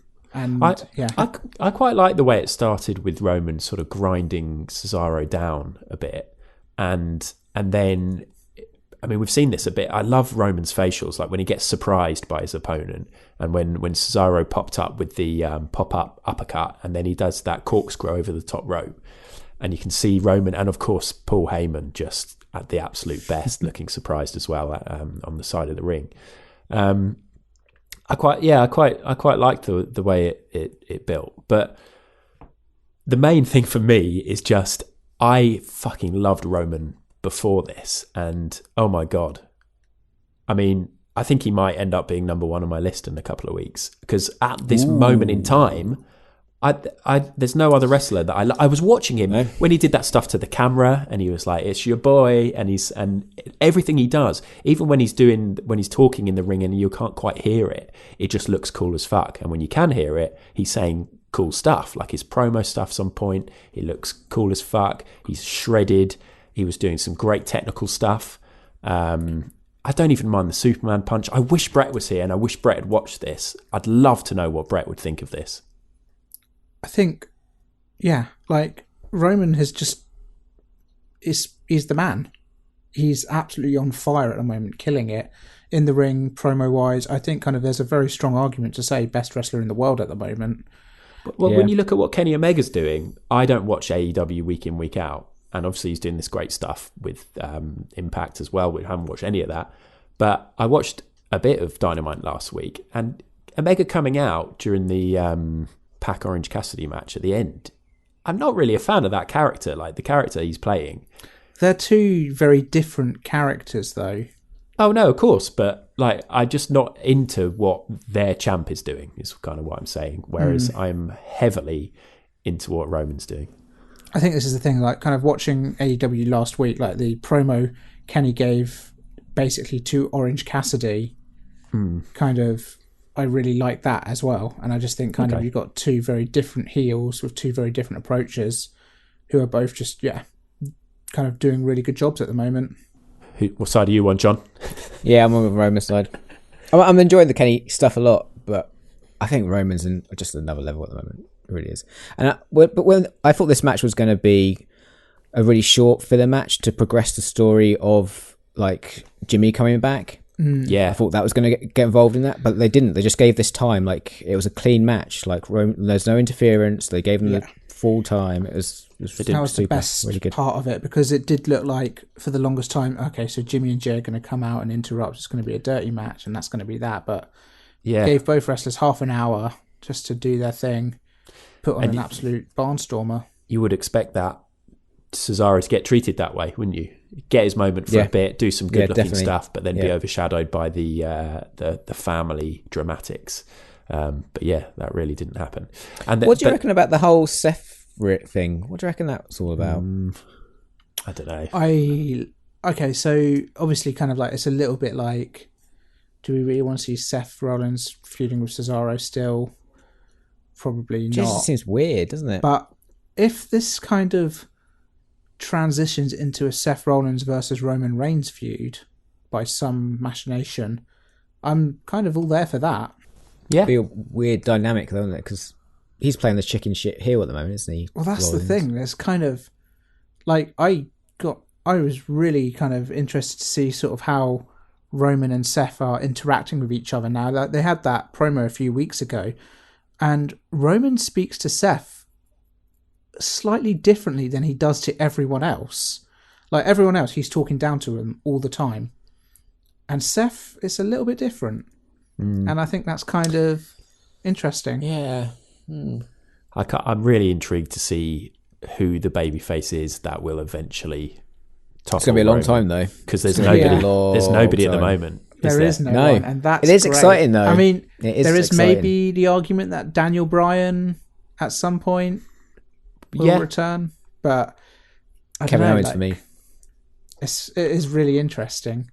I quite like the way it started with Roman sort of grinding Cesaro down a bit, and then, I mean, we've seen this a bit. I love Roman's facials, like when he gets surprised by his opponent, and when Cesaro popped up with the pop-up uppercut, and then he does that corkscrew over the top rope, and you can see Roman and of course Paul Heyman just at the absolute best, looking surprised as well on the side of the ring. I quite liked the way it built, but the main thing for me is just I fucking loved Roman before this, and oh my god, I mean, I think he might end up being number one on my list in a couple of weeks, because at this moment in time, there's no other wrestler that I was watching him when he did that stuff to the camera, and he was like, "It's your boy," and everything he does, even when he's talking in the ring and you can't quite hear it, it just looks cool as fuck. And when you can hear it, he's saying cool stuff, like his promo stuff's on point. He looks cool as fuck. He's shredded. He was doing some great technical stuff. I don't even mind the Superman punch. I wish Brett was here, and I wish Brett had watched this. I'd love to know what Brett would think of this. I think, like, Roman has just, he's the man. He's absolutely on fire at the moment, killing it in the ring, promo-wise. I think kind of there's a very strong argument to say best wrestler in the world at the moment. Well, when you look at what Kenny Omega's doing, I don't watch AEW week in, week out. And obviously he's doing this great stuff with Impact as well. We haven't watched any of that. But I watched a bit of Dynamite last week, and Omega coming out during the Pac Orange Cassidy match at the end, I'm not really a fan of that character, like the character he's playing. They're two very different characters, though. Oh no, of course, but like I'm just not into what their champ is doing, is kind of what I'm saying. Whereas I'm heavily into what Roman's doing. I think this is the thing, like kind of watching AEW last week, like the promo Kenny gave basically to Orange Cassidy, kind of, I really like that as well. And I just think kind of you've got two very different heels with two very different approaches who are both just, kind of doing really good jobs at the moment. What side are you on, John? Yeah, I'm on the Roman side. I'm enjoying the Kenny stuff a lot, but I think Roman's in just another level at the moment. It really is. And but when I thought this match was going to be a really short filler match to progress the story of like Jimmy coming back. Yeah, I thought that was going to get involved in that, but they didn't. They just gave this time, like it was a clean match. Like there's no interference. They gave them the full time. It was that was the best really good part of it, because it did look like for the longest time, okay, so Jimmy and Jay are going to come out and interrupt. It's going to be a dirty match, and that's going to be that. But gave both wrestlers half an hour just to do their thing, put on an absolute barnstormer. You would expect that Cesaro to get treated that way, wouldn't you? Get his moment for a bit, do some good looking stuff, but then be overshadowed by the family dramatics. But that really didn't happen. And what do you reckon about the whole Seth thing? What do you reckon that's all about? I don't know. Okay, so obviously kind of like it's a little bit like, do we really want to see Seth Rollins feuding with Cesaro still? Probably not. It seems weird, doesn't it? But if this kind of transitions into a Seth Rollins versus Roman Reigns feud by some machination, I'm kind of all there for that. Yeah. It'd be a weird dynamic though, isn't it? Because he's playing the chicken shit heel at the moment, isn't he? Well, that's Rollins. The thing. There's kind of like I was really kind of interested to see sort of how Roman and Seth are interacting with each other now. Like they had that promo a few weeks ago, and Roman speaks to Seth slightly differently than he does to everyone else. Like everyone else, he's talking down to him all the time, and Seth is a little bit different, and I think that's kind of interesting. Yeah, I'm really intrigued to see who the babyface is that will eventually topple. It's going to be a long time though, because there's nobody. There's nobody at the moment. There is no one, and that's it is great. Exciting though. I mean, there is exciting. maybe the argument that Daniel Bryan at some point will return, but Kevin Owens for me. It is really interesting.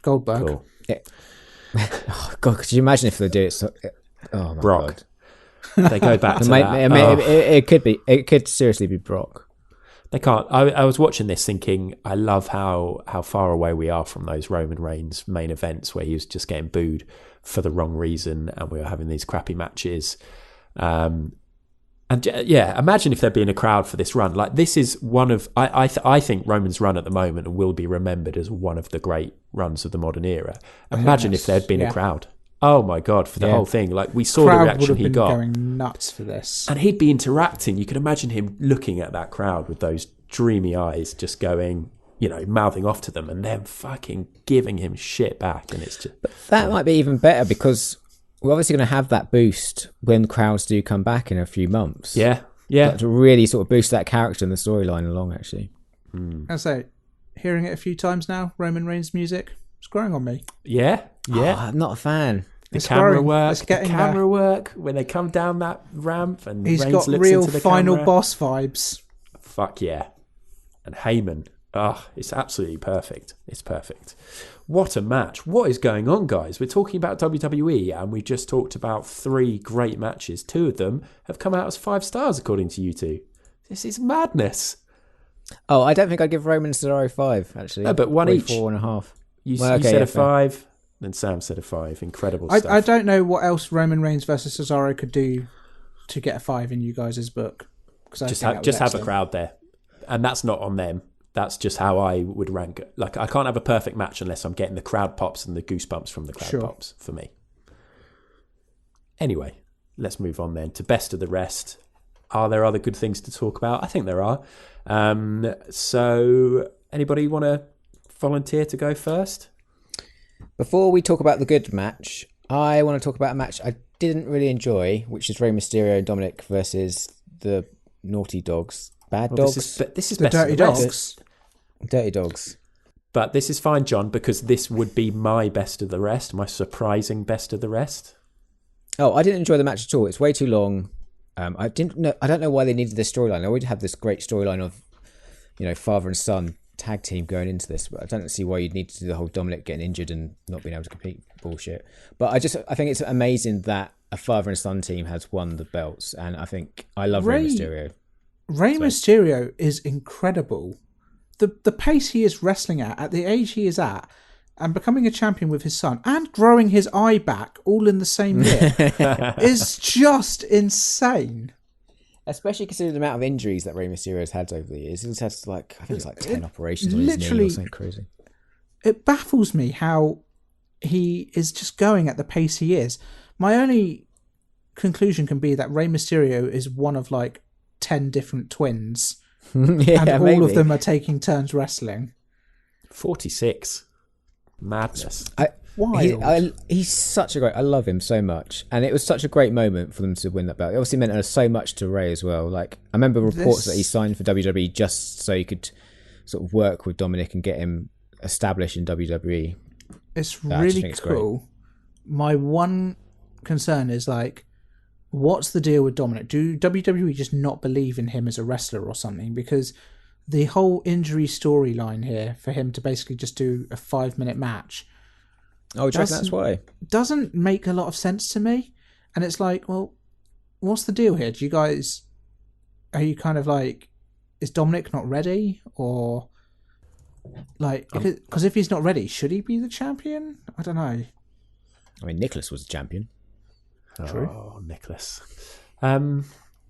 Goldberg. Cool. Oh God, could you imagine if they do it? Oh my Brock. God. They go back to that. It could seriously be Brock. They can't. I was watching this thinking, I love how far away we are from those Roman Reigns main events where he was just getting booed for the wrong reason and we were having these crappy matches. And yeah, imagine if there'd been a crowd for this run. Like, this is one of... I think Roman's run at the moment will be remembered as one of the great runs of the modern era. Imagine if there'd been a crowd. Oh my God, for the whole thing. Like, we saw the reaction he got. Crowd would have been going nuts for this. And he'd be interacting. You could imagine him looking at that crowd with those dreamy eyes, just going, mouthing off to them and then fucking giving him shit back. And it's just... But that might be even better because we're obviously going to have that boost when crowds do come back in a few months. Yeah. To really sort of boost that character and the storyline along, actually. I say, hearing it a few times now, Roman Reigns music, it's growing on me. Yeah. Oh, I'm not a fan. The camera work when they come down that ramp and he's Reigns got looks real into the final camera. boss vibes. Fuck yeah. And Heyman. It's absolutely perfect. It's perfect. What a match. What is going on, guys? We're talking about WWE and we just talked about 3 great matches. 2 of them have come out as 5 stars, according to you two. This is madness. Oh, I don't think I'd give Roman Cesaro 5, actually. No, but 1 Probably each. 4.5. You said a 5, then Sam said a 5. Incredible stuff. I don't know what else Roman Reigns versus Cesaro could do to get a 5 in you guys' book. Just have a crowd there. And that's not on them. That's just how I would rank it. Like, I can't have a perfect match unless I'm getting the crowd pops and the goosebumps from the crowd pops for me. Anyway, let's move on then to best of the rest. Are there other good things to talk about? I think there are. So, anybody want to volunteer to go first? Before we talk about the good match, I want to talk about a match I didn't really enjoy, which is Rey Mysterio and Dominic versus the Naughty Dogs. Bad Dogs? This is the best Dirty of the rest. Dogs. Dirty Dogs. But this is fine, John, because this would be my best of the rest, my surprising best of the rest. Oh, I didn't enjoy the match at all. It's way too long. I don't know why they needed this storyline. They already have this great storyline of, father and son tag team going into this, but I don't see why you'd need to do the whole Dominic getting injured and not being able to compete bullshit. But I think it's amazing that a father and son team has won the belts, and I love Rey Mysterio. Rey Mysterio is incredible. The pace he is wrestling at the age he is at, and becoming a champion with his son, and growing his eye back all in the same year, is just insane. Especially considering the amount of injuries that Rey Mysterio has had over the years. He's had I think it's like 10 operations on his knee or something crazy. It baffles me how he is just going at the pace he is. My only conclusion can be that Rey Mysterio is one of 10 different twins, and all of them are taking turns wrestling. 46. Madness. He's such a great... I love him so much. And it was such a great moment for them to win that belt. It obviously meant so much to Rey as well. I remember reports that he signed for WWE just so he could sort of work with Dominic and get him established in WWE. It's really cool. My one concern is what's the deal with Dominic? Do WWE just not believe in him as a wrestler or something? Because the whole injury storyline here for him to basically just do a 5-minute match. Oh, do you reckon that's why? Doesn't make a lot of sense to me. And it's well, what's the deal here? Do you guys... Are you kind of is Dominic not ready? Or... Because if he's not ready, should he be the champion? I don't know. I mean, Nicholas was a champion. True. Oh, Nicholas.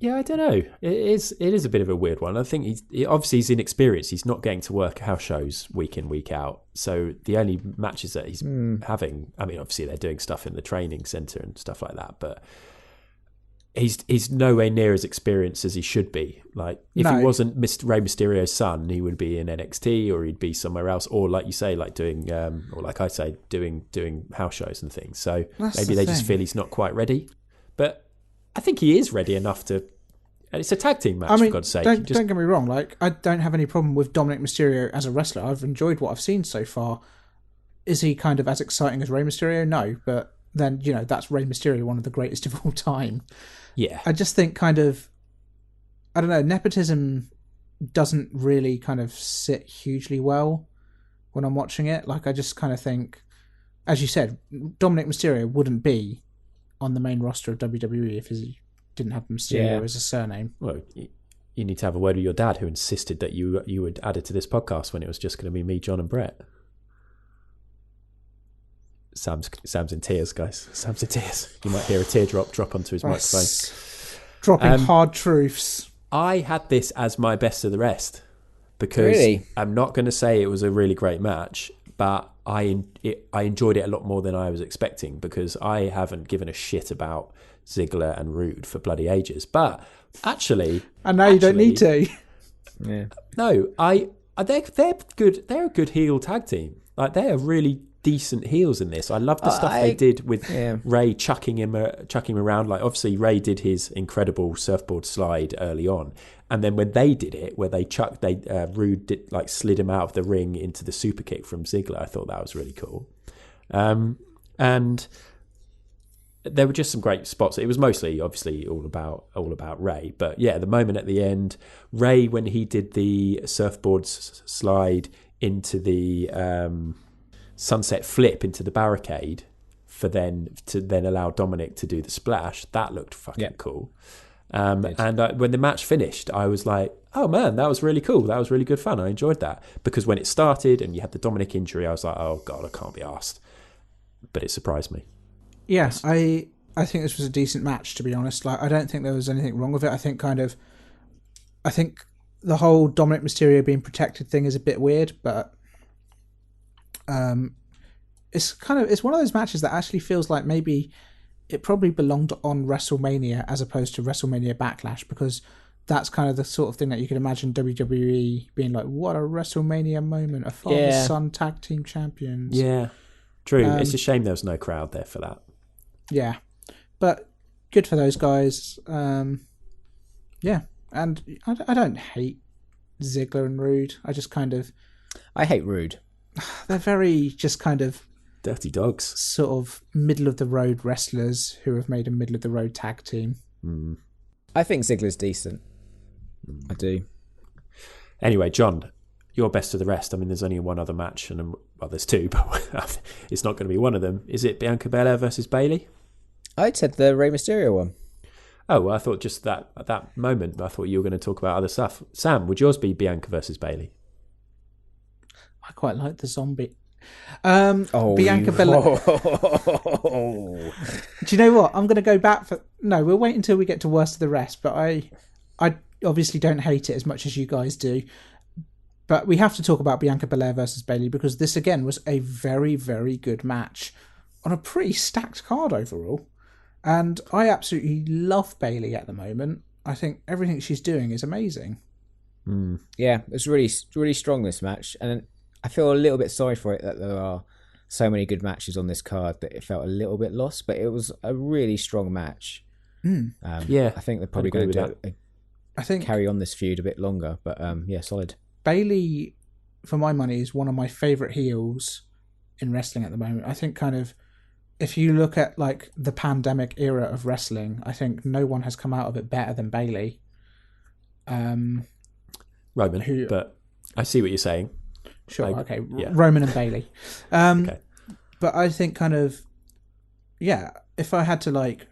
Yeah, I don't know. It is a bit of a weird one. I think he's inexperienced. He's not getting to work house shows week in, week out. So the only matches that he's having, I mean, obviously they're doing stuff in the training centre and stuff like that, but he's nowhere near as experienced as he should be. If he wasn't Rey Mysterio's son, he would be in NXT or he'd be somewhere else, or like you say, doing or like I say, doing house shows and things. So maybe they just feel he's not quite ready. But I think he is ready enough to. And it's a tag team match, for God's sake. Don't get me wrong. I don't have any problem with Dominic Mysterio as a wrestler. I've enjoyed what I've seen so far. Is he kind of as exciting as Rey Mysterio? No, but then that's Rey Mysterio, one of the greatest of all time. Yeah, I just think I don't know. Nepotism doesn't really kind of sit hugely well when I'm watching it. I just kind of think, as you said, Dominic Mysterio wouldn't be on the main roster of WWE if he didn't have Mysterio as a surname. Well, you need to have a word with your dad, who insisted that you would add it to this podcast when it was just going to be me, John, and Brett. Sam's in tears, guys. Sam's in tears. You might hear a teardrop drop onto his microphone. Dropping hard truths. I had this as my best of the rest because I'm not going to say it was a really great match, but I enjoyed it a lot more than I was expecting because I haven't given a shit about Ziggler and Rude for bloody ages. But actually, and now you don't need to. Yeah. No, they're good. They're a good heel tag team. Like, they are really decent heels in this. I love the stuff they did with Ray chucking him around. Like, obviously Ray did his incredible surfboard slide early on, and then when they did it, where Rude did, like, slid him out of the ring into the super kick from Ziggler, I thought that was really cool. And there were just some great spots. It was mostly obviously all about Ray, but yeah, the moment at the end, Ray, when he did the surfboard slide into the sunset flip into the barricade to then allow Dominic to do the splash, that looked fucking cool. And when the match finished, I was like, oh man, that was really cool. That was really good fun. I enjoyed that, because when it started and you had the Dominic injury, I was like, oh god, I can't be arsed. But it surprised me. Yes, I think this was a decent match, to be honest. Like, I don't think there was anything wrong with it. I think the whole Dominic Mysterio being protected thing is a bit weird, but it's one of those matches that actually feels like maybe it probably belonged on WrestleMania as opposed to WrestleMania Backlash, because that's kind of the sort of thing that you could imagine WWE being like, what a WrestleMania moment, a father-son tag team champions. Yeah, true. It's a shame there was no crowd there for that. Yeah, but good for those guys. Yeah, and I don't hate Ziggler and Rude. I hate Rude. They're very just kind of dirty dogs, sort of middle of the road wrestlers who have made a middle of the road tag team. I think Ziggler's decent. I do. Anyway, John, your best of the rest. I mean, there's only one other match, and there's two, but it's not going to be one of them. Is it Bianca Belair versus Bayley? I'd said the Rey Mysterio one. Oh, well, I thought just that at that moment, I thought you were going to talk about other stuff. Sam, would yours be Bianca versus Bayley? I quite like the zombie. Bianca Belair. Do you know what? I'm going to go back for... No, we'll wait until we get to worst of the rest, but I obviously don't hate it as much as you guys do. But we have to talk about Bianca Belair versus Bayley, because this, again, was a very, very good match on a pretty stacked card overall. And I absolutely love Bayley at the moment. I think everything she's doing is amazing. Yeah, it's really, really strong, this match. And I feel a little bit sorry for it that there are so many good matches on this card that it felt a little bit lost, but it was a really strong match. Yeah, I think they're probably going to carry on this feud a bit longer, but yeah, solid. Bayley, for my money, is one of my favourite heels in wrestling at the moment. I think kind of, if you look at like the pandemic era of wrestling, I think no one has come out of it better than Bayley. Roman, but I see what you're saying. Sure, okay. Yeah. Roman and Bayley. Okay. But I think kind of, yeah, if I had to like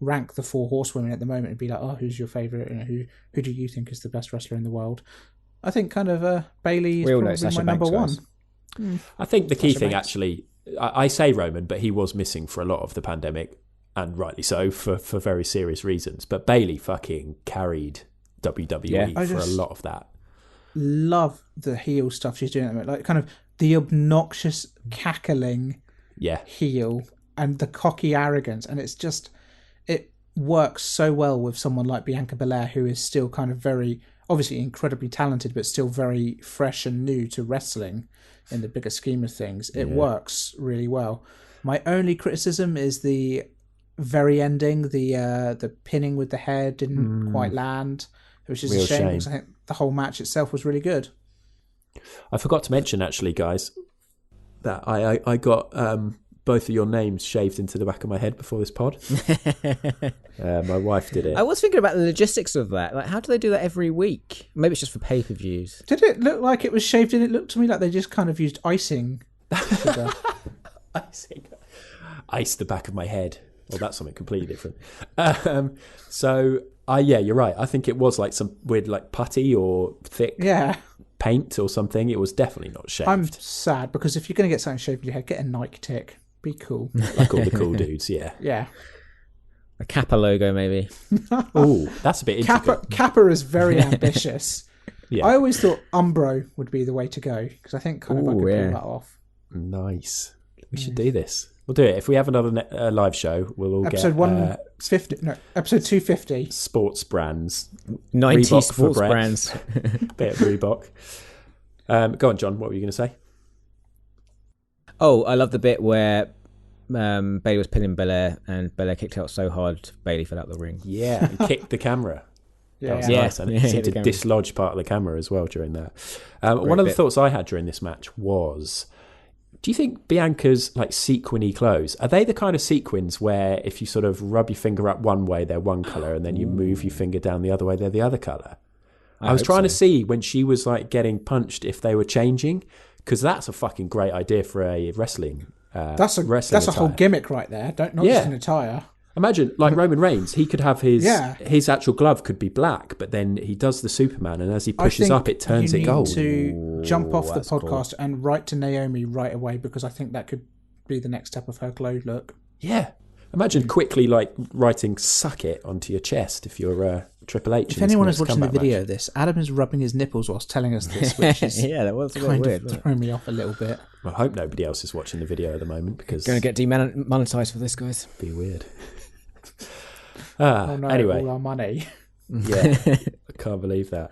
rank the four horsewomen at the moment, it'd be like, oh, who's your favourite and who do you think is the best wrestler in the world? I think kind of Bayley is probably my number one. I think the key thing, actually, I say Roman, but he was missing for a lot of the pandemic, and rightly so, for very serious reasons. But Bayley fucking carried WWE for a lot of that. Love the heel stuff she's doing at the moment. Like kind of the obnoxious cackling heel and the cocky arrogance, and it's just, it works so well with someone like Bianca Belair, who is still kind of very, obviously incredibly talented, but still very fresh and new to wrestling in the bigger scheme of things. It works really well. My only criticism is the very ending, the pinning with the head didn't quite land, which is a shame, because I think the whole match itself was really good. I forgot to mention, actually, guys, that I got both of your names shaved into the back of my head before this pod. My wife did it. I was thinking about the logistics of that. Like, how do they do that every week? Maybe it's just for pay-per-views. Did it look like it was shaved in? It looked to me like they just kind of used icing sugar. Ice the back of my head. Well, that's something completely different. Yeah, you're right. I think it was like some weird like putty or thick paint or something. It was definitely not shaved. I'm sad because if you're going to get something shaved in your head, get a Nike tick. Be cool. Like all the cool dudes, yeah. Yeah. A Kappa logo, maybe. Oh, that's a bit intricate. Kappa is very ambitious. Yeah. I always thought Umbro would be the way to go because I think I could pull that off. Nice. We should do this. We'll do it. If we have another live show, we'll all episode get... episode 250. Sports brands. 90 Reebok sports brands. Bit of Reebok. Go on, John. What were you going to say? Oh, I love the bit where Bailey was pinning Bellaire and Bellaire kicked out so hard Bailey fell out the ring. Yeah, and kicked the camera. That was Yeah. nice, and it seemed to dislodge part of the camera as well during that. One of the thoughts I had during this match was, do you think Bianca's like sequiny clothes, are they the kind of sequins where if you sort of rub your finger up one way, they're one colour, and then you move your finger down the other way, they're the other colour? I was trying to see when she was like getting punched if they were changing, because that's a fucking great idea for a wrestling That's a attire. whole gimmick right there. Not just an attire. Imagine, like Roman Reigns, he could have his actual glove could be black, but then he does the Superman, and as he pushes up, it turns it gold. You need to jump off the podcast and write to Naomi right away, because I think that could be the next step of her glow look. Yeah. Imagine quickly like writing "suck it" onto your chest if you're Triple H. If anyone is watching the video of this, Adam is rubbing his nipples whilst telling us this, which is that was a bit kind weird. of throwing me off a little bit. Well, I hope nobody else is watching the video at the moment, because Going to get demonetized for this, guys. it'd be weird. Oh no, anyway, all our money. yeah, I can't believe that.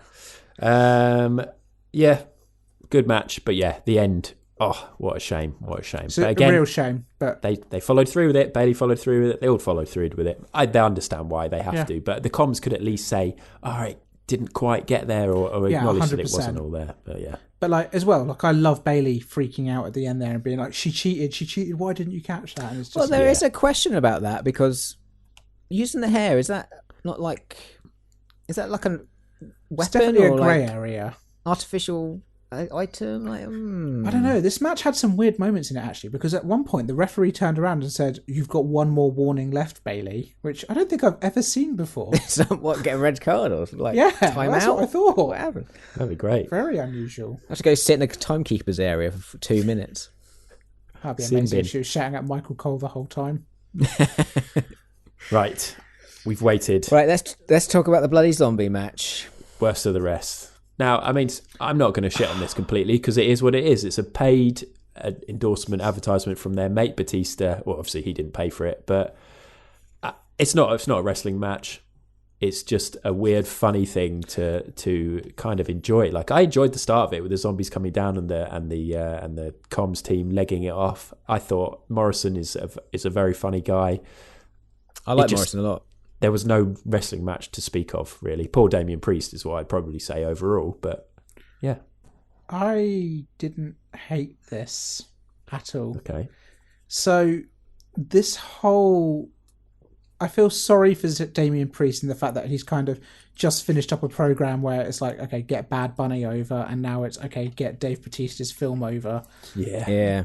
Yeah, good match, but yeah, the end. Oh, what a shame! What a shame! It's but a again, real shame. But they followed through with it. Bailey followed through with it. They all followed through with it. They understand why they have to, but the comms could at least say, "All right, didn't quite get there," or acknowledge that it wasn't all there. But yeah. But like as well, like I love Bailey freaking out at the end there and being like, "She cheated. Why didn't you catch that?" And it's just Well, there is a question about that, because using the hair, is that like a it's weapon definitely or a grey like area. artificial item? Like, I don't know. This match had some weird moments in it actually, because at one point the referee turned around and said, "You've got one more warning left, Bailey," which I don't think I've ever seen before. So what? Get a red card or like time that's out? what I thought. What happened? That'd be great. Very unusual. I have to go sit in the timekeeper's area for 2 minutes. That'd be Sin amazing bin. if she was shouting at Michael Cole the whole time. Right, we've waited. Right, let's talk about the bloody zombie match. Worst of the rest. Now, I mean, I'm not going to shit on this completely, because it is what it is. It's a paid endorsement advertisement from their mate Batista. Well, obviously he didn't pay for it, but it's not a wrestling match. It's just a weird, funny thing to kind of enjoy. Like, I enjoyed the start of it with the zombies coming down and the comms team legging it off. I thought Morrison is a very funny guy. I like Morrison a lot. There was no wrestling match to speak of, really. Poor Damian Priest is what I'd probably say overall, but yeah. I didn't hate this at all. Okay. So this whole... I feel sorry for Damian Priest in the fact that he's kind of just finished up a program where it's like, okay, get Bad Bunny over, and now it's, okay, get Dave Bautista's film over. Yeah.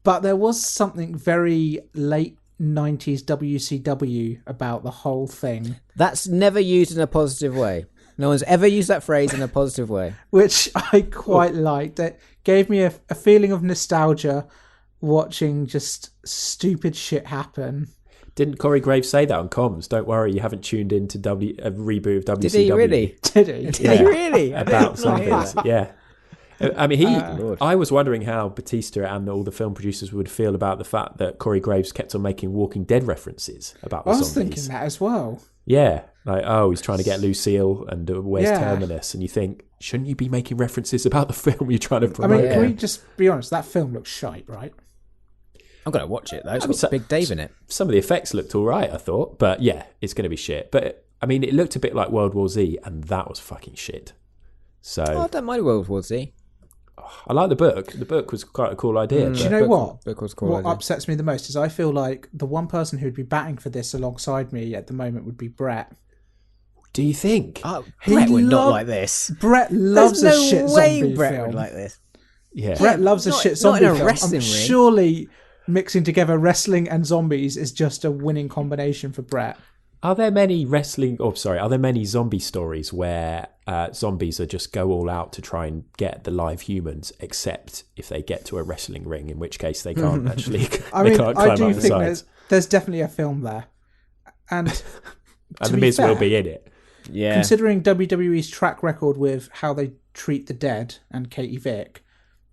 But there was something very late 90s WCW about the whole thing, That's never used in a positive way. No one's ever used that phrase in a positive way. which I quite liked. It gave me a feeling of nostalgia watching just stupid shit happen. Didn't Corey Graves say that on comms? Don't worry, you haven't tuned into a reboot of WCW. Did he really? Did he? Did he really? About zombies. Yeah. I mean, Lord. I was wondering how Batista and all the film producers would feel about the fact that Corey Graves kept on making Walking Dead references about the I was zombies. thinking that as well. Yeah, like, oh, he's trying to get Lucille and where's Yeah. Terminus? And you think, shouldn't you be making references about the film you're trying to I promote? mean, can we just be honest? That film looks shite, right? I'm going to watch it, though. It's I mean, got Big Dave in it. Some of the effects looked all right, I thought, but yeah, it's going to be shit. But I mean, it looked a bit like World War Z, and that was fucking shit. So Oh, I don't mind World War Z. I like the book. The book was quite a cool idea. Do but you know what? Book was cool. What upsets me the most is I feel like the one person who'd be batting for this alongside me at the moment would be Brett. do you think? Oh, He Brett would not loved- like this. Brett loves There's a no shit way zombie Brett film. would like this. Yeah. Brett loves a Not- shit not zombie in a film. wrestling I'm ring. surely mixing together wrestling and zombies is just a winning combination for Brett. Are there many are there many zombie stories where zombies are just go all out to try and get the live humans, except if they get to a wrestling ring, in which case they can't actually I can't climb do up the think sides. there's definitely a film there. And And the Miz will be in it. Yeah. considering WWE's track record with how they treat the dead and Katie Vick,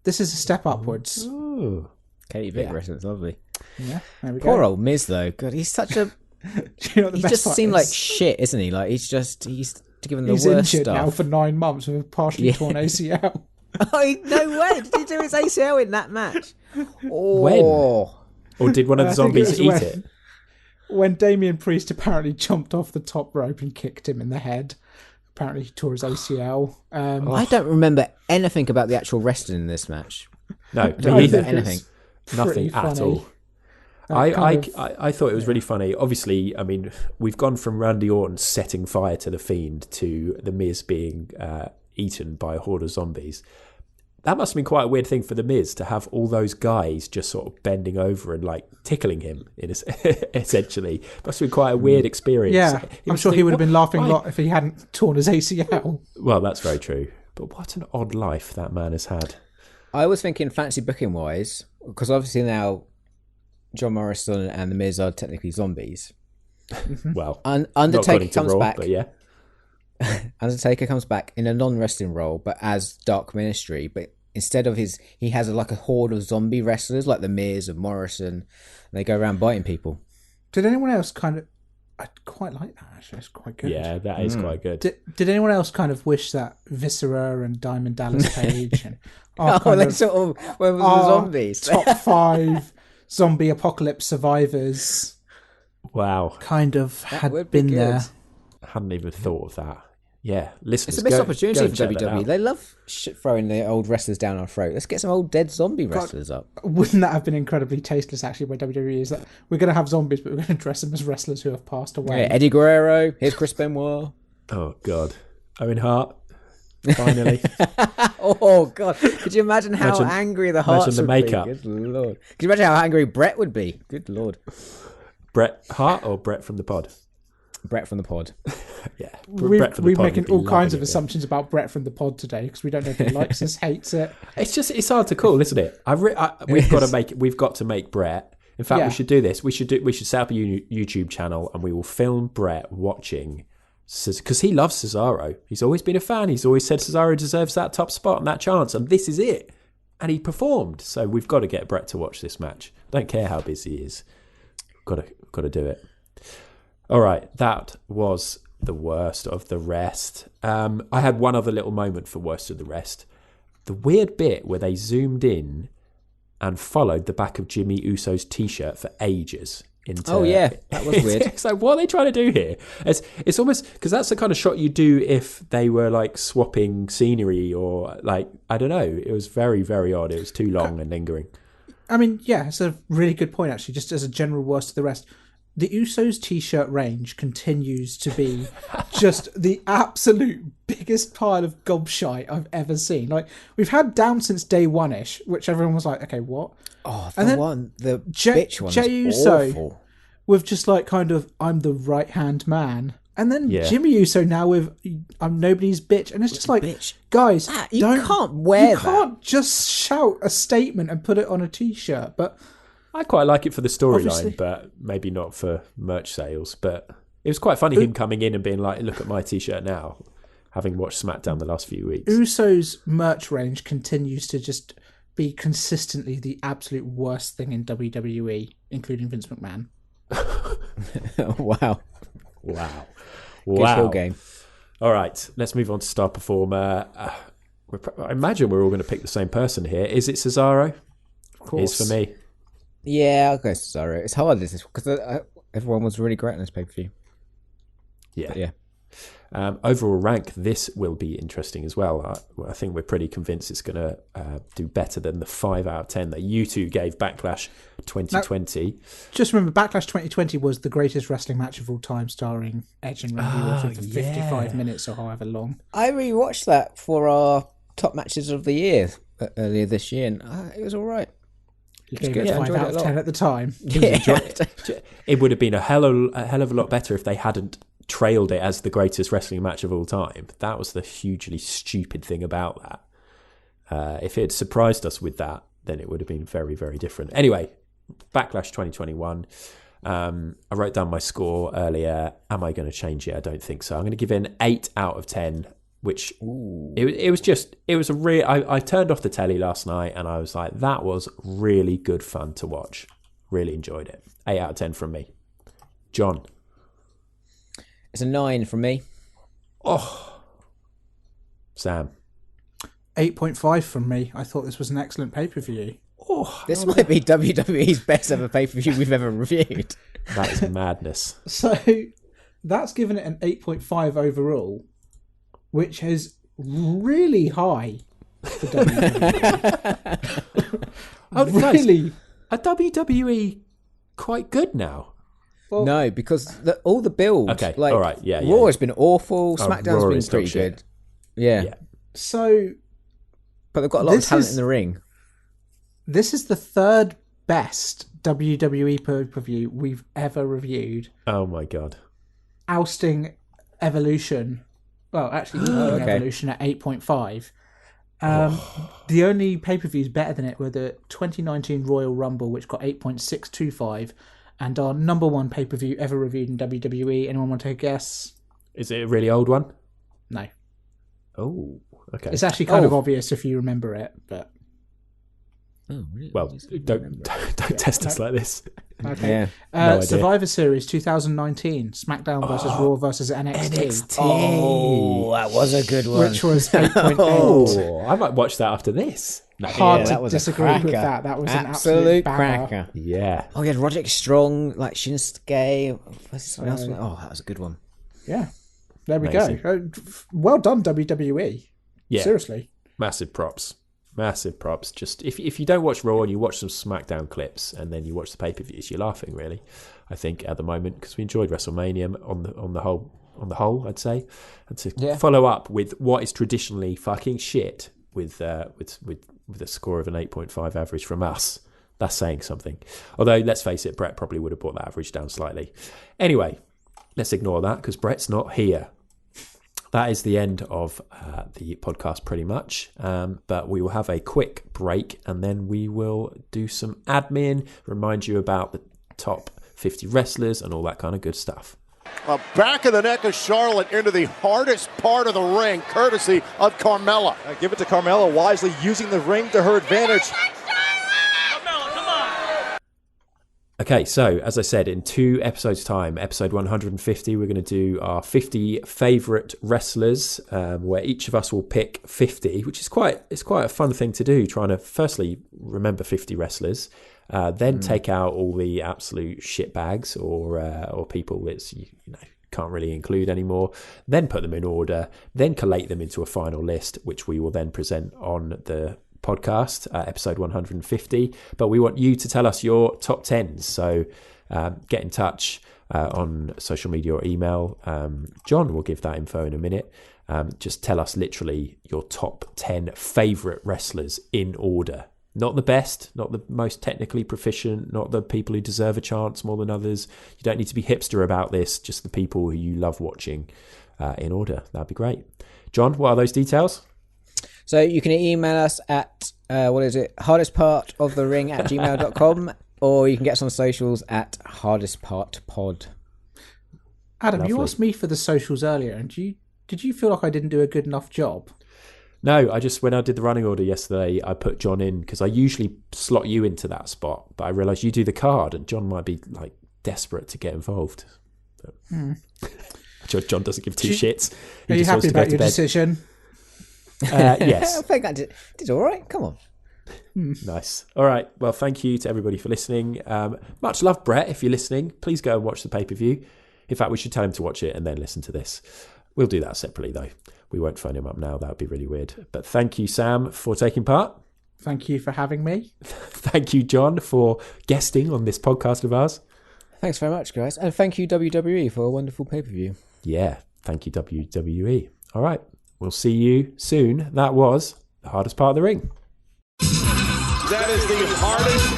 this is a step upwards. Ooh. Katie Vick wrestling's lovely. Yeah, there we Poor go. old Miz though. God, he's such a. Do you know what the He best just part seemed is? like shit, isn't he? Like he's given the He's worst injured stuff. now for 9 months with a partially torn ACL. Oh, no way! Did he do his ACL in that match? Oh. Or did one of the I think it zombies was eat when- it? When Damian Priest apparently jumped off the top rope and kicked him in the head. Apparently he tore his ACL. I don't remember anything about the actual wrestling in this match. No, don't me remember either. anything. Nothing pretty at funny. all. I thought it was really funny. Obviously, I mean, we've gone from Randy Orton setting fire to the Fiend to the Miz being eaten by a horde of zombies. That must have been quite a weird thing for the Miz to have all those guys just sort of bending over and like tickling him. Essentially, must have been quite a weird experience. Yeah, I'm sure he would have been laughing a why? lot if he hadn't torn his ACL. Well, that's very true. But what an odd life that man has had. I was thinking fancy booking wise, because obviously now John Morrison and the Miz are technically zombies. Well, Undertaker not according to comes Raw, back. but yeah. Undertaker comes back in a non-wrestling role, but as Dark Ministry. But instead of he has like a horde of zombie wrestlers like the Miz and Morrison. And they go around biting people. Did anyone else kind of... I quite like that, actually. It's quite good. Yeah, that is quite good. Did anyone else kind of wish that Viscera and Diamond Dallas Page and They sort of where was the our zombies? top 5 zombie apocalypse survivors Wow, kind of had would be been good. there. I hadn't even thought of that. Yeah, listeners, It's a missed go opportunity and for check that WWE. out. They love throwing the old wrestlers down our throat. Let's get some old dead zombie wrestlers up. Wouldn't that have been incredibly tasteless, actually, by WWE? Is that we're going to have zombies, but we're going to dress them as wrestlers who have passed away. Yeah, Eddie Guerrero. Here's Chris Benoit. Oh God, Owen Hart. Finally, Oh God! Could you imagine how Imagine- angry the imagine Hearts the would makeup. be? Good Lord! Could you imagine how angry Brett would be? Good Lord! Bret Hart or Brett from the Pod? Brett from the pod. Yeah, We're Brett from the Pod making would be all kinds loving of it, assumptions about Brett from the pod today because we don't know if he likes us, hates it. yeah. It's hard to call, isn't it? We've got to make Brett. In fact, Yeah. we should do this. We should set up a YouTube channel and we will film Brett watching, because he loves Cesaro. He's always been a fan. He's always said Cesaro deserves that top spot and that chance, and this is it. And he performed. So we've got to get Brett to watch this match. Don't care how busy he is. Got to do it. All right, that was the worst of the rest. I had one other little moment for worst of the rest. The weird bit where they zoomed in and followed the back of Jimmy Uso's t-shirt for ages. Oh yeah, that was weird. It's like, what are they trying to do here? It's almost, because that's the kind of shot you do if they were like swapping scenery or like, I don't know. It was very, very odd. It was too long and lingering. I mean, yeah, it's a really good point, actually, just as a general worst of the rest. The Usos t-shirt range continues to be just the absolute biggest pile of gobshite I've ever seen. Like, we've had down since day one-ish, which everyone was like, okay, what? Oh, And then the Jey- bitch one Jey is Uso. awful. With just like kind of, I'm the right-hand man. And then Yeah. Jimmy Uso now with, I'm nobody's bitch. And it's just like, Bitch. guys, You don't, can't wear you that. can't just shout a statement and put it on a t-shirt. But I quite like it for the Obviously. storyline, but maybe not for merch sales. But it was quite funny him coming in and being like, look at my t-shirt now, having watched SmackDown the last few weeks. Uso's merch range continues to just be consistently the absolute worst thing in WWE, including Vince McMahon. Wow. Wow. Good Wow. hill game. All right, let's move on to star performer. I imagine we're all going to pick the same person here. Is it Cesaro? Of course. It's for me. Yeah, I'll go Cesaro. It's hard this because everyone was really great in this pay-per-view. Yeah. But yeah. Overall rank, this will be interesting as well. I think we're pretty convinced it's going to do better than the 5 out of 10 that you two gave Backlash 2020. Just remember, Backlash 2020 was the greatest wrestling match of all time, starring Edge and Randy Orton for 55 minutes or however long. I rewatched that for our top matches of the year earlier this year, and it was all right. You gave good. it Yeah, 5 enjoyed out it of a 10 lot. at the time. It would have been a hell of a lot better if they hadn't trailed it as the greatest wrestling match of all time. That was the hugely stupid thing about that. If it had surprised us with that, then it would have been very, very different. Anyway, Backlash 2021. I wrote down my score earlier. Am I going to change it? I don't think so. I'm going to give it an 8 out of 10, which it was a real. I turned off the telly last night and I was like, that was really good fun to watch. Really enjoyed it. 8 out of 10 from me. John. It's a 9 from me. Oh, Sam. 8.5 from me. I thought this was an excellent pay-per-view. Oh, This might be WWE's best ever pay-per-view we've ever reviewed. that is madness. So that's given it an 8.5 overall, which is really high for WWE. Oh, Really? Are WWE quite good now? Well, No, because all the build. Okay, like, all right, yeah, yeah. Raw has been awful. SmackDown's Raw been is pretty dog shit. good. Yeah. Yeah. So But they've got a lot of This talent is- in the ring. this is the third best WWE pay-per-view we've ever reviewed, Oh my god. ousting Evolution. Well, actually, okay. Evolution at 8.5. The only pay-per-views better than it were the 2019 Royal Rumble, which got 8.625, and our number one pay-per-view ever reviewed in WWE. Anyone want to take a guess? Is it a really old one? No. Oh, okay. It's actually kind of obvious if you remember it, but... Oh, really? Well, don't test us like this. Okay. Yeah. No idea. Survivor Series 2019, SmackDown versus Raw versus NXT, Oh, that was a good one. which was 8.8. Oh, I might watch that after this. No. Hard Yeah, to that was a disagree with cracker. that. That was an absolute absolute banger. cracker. Yeah. Oh, you had Roderick Strong, like Shinsuke. What's something else? Oh, that was a good one. Yeah. There we Amazing. go. Well done, WWE. Yeah. Seriously. Massive props. Massive props. Just if you don't watch Raw and you watch some SmackDown clips and then you watch the pay-per-views, you're laughing really. I think at the moment because we enjoyed WrestleMania on the whole, I'd say, and to follow up with what is traditionally fucking shit with a score of an 8.5 average from us. That's saying something. Although let's face it, Brett probably would have brought that average down slightly. Anyway, let's ignore that because Brett's not here. That is the end of the podcast pretty much, but we will have a quick break and then we will do some admin, remind you about the top 50 wrestlers and all that kind of good stuff. Back of the neck of Charlotte into the hardest part of the ring, courtesy of Carmella. Give it to Carmella, wisely using the ring to her advantage. Okay, so as I said, in 2 episodes' time, episode 150, we're going to do our 50 favourite wrestlers, where each of us will pick 50, which is quite a fun thing to do, trying to firstly remember 50 wrestlers, then take out all the absolute shitbags or people that you can't really include anymore, then put them in order, then collate them into a final list, which we will then present on the podcast, episode 150. But we want you to tell us your top 10s, so get in touch on social media or email. John will give that info in a minute. Just tell us literally your top 10 favourite wrestlers in order. Not the best, not the most technically proficient, not the people who deserve a chance more than others. You don't need to be hipster about this, just the people who you love watching in order. That'd be great. John, what are those details? So you can email us at, hardestpartofthering@gmail.com, or you can get us on socials at hardestpartpod. Adam, you Lovely. asked me for the socials earlier, and did you feel like I didn't do a good enough job? No, when I did the running order yesterday, I put John in because I usually slot you into that spot, but I realised you do the card and John might be like desperate to get involved. John doesn't give two shits. He Are you just wants happy to go about to your bed. decision? Yes. I think I did all right. Come on. Nice. All right. Well, thank you to everybody for listening. Much love, Brett. If you're listening, please go and watch the pay-per-view. In fact, we should tell him to watch it and then listen to this. We'll do that separately, though. We won't phone him up now. That would be really weird. But thank you, Sam, for taking part. Thank you for having me. Thank you, John, for guesting on this podcast of ours. Thanks very much, guys. And thank you, WWE, for a wonderful pay-per-view. Yeah. Thank you, WWE. All right. We'll see you soon. That was the hardest part of the ring. That is the hardest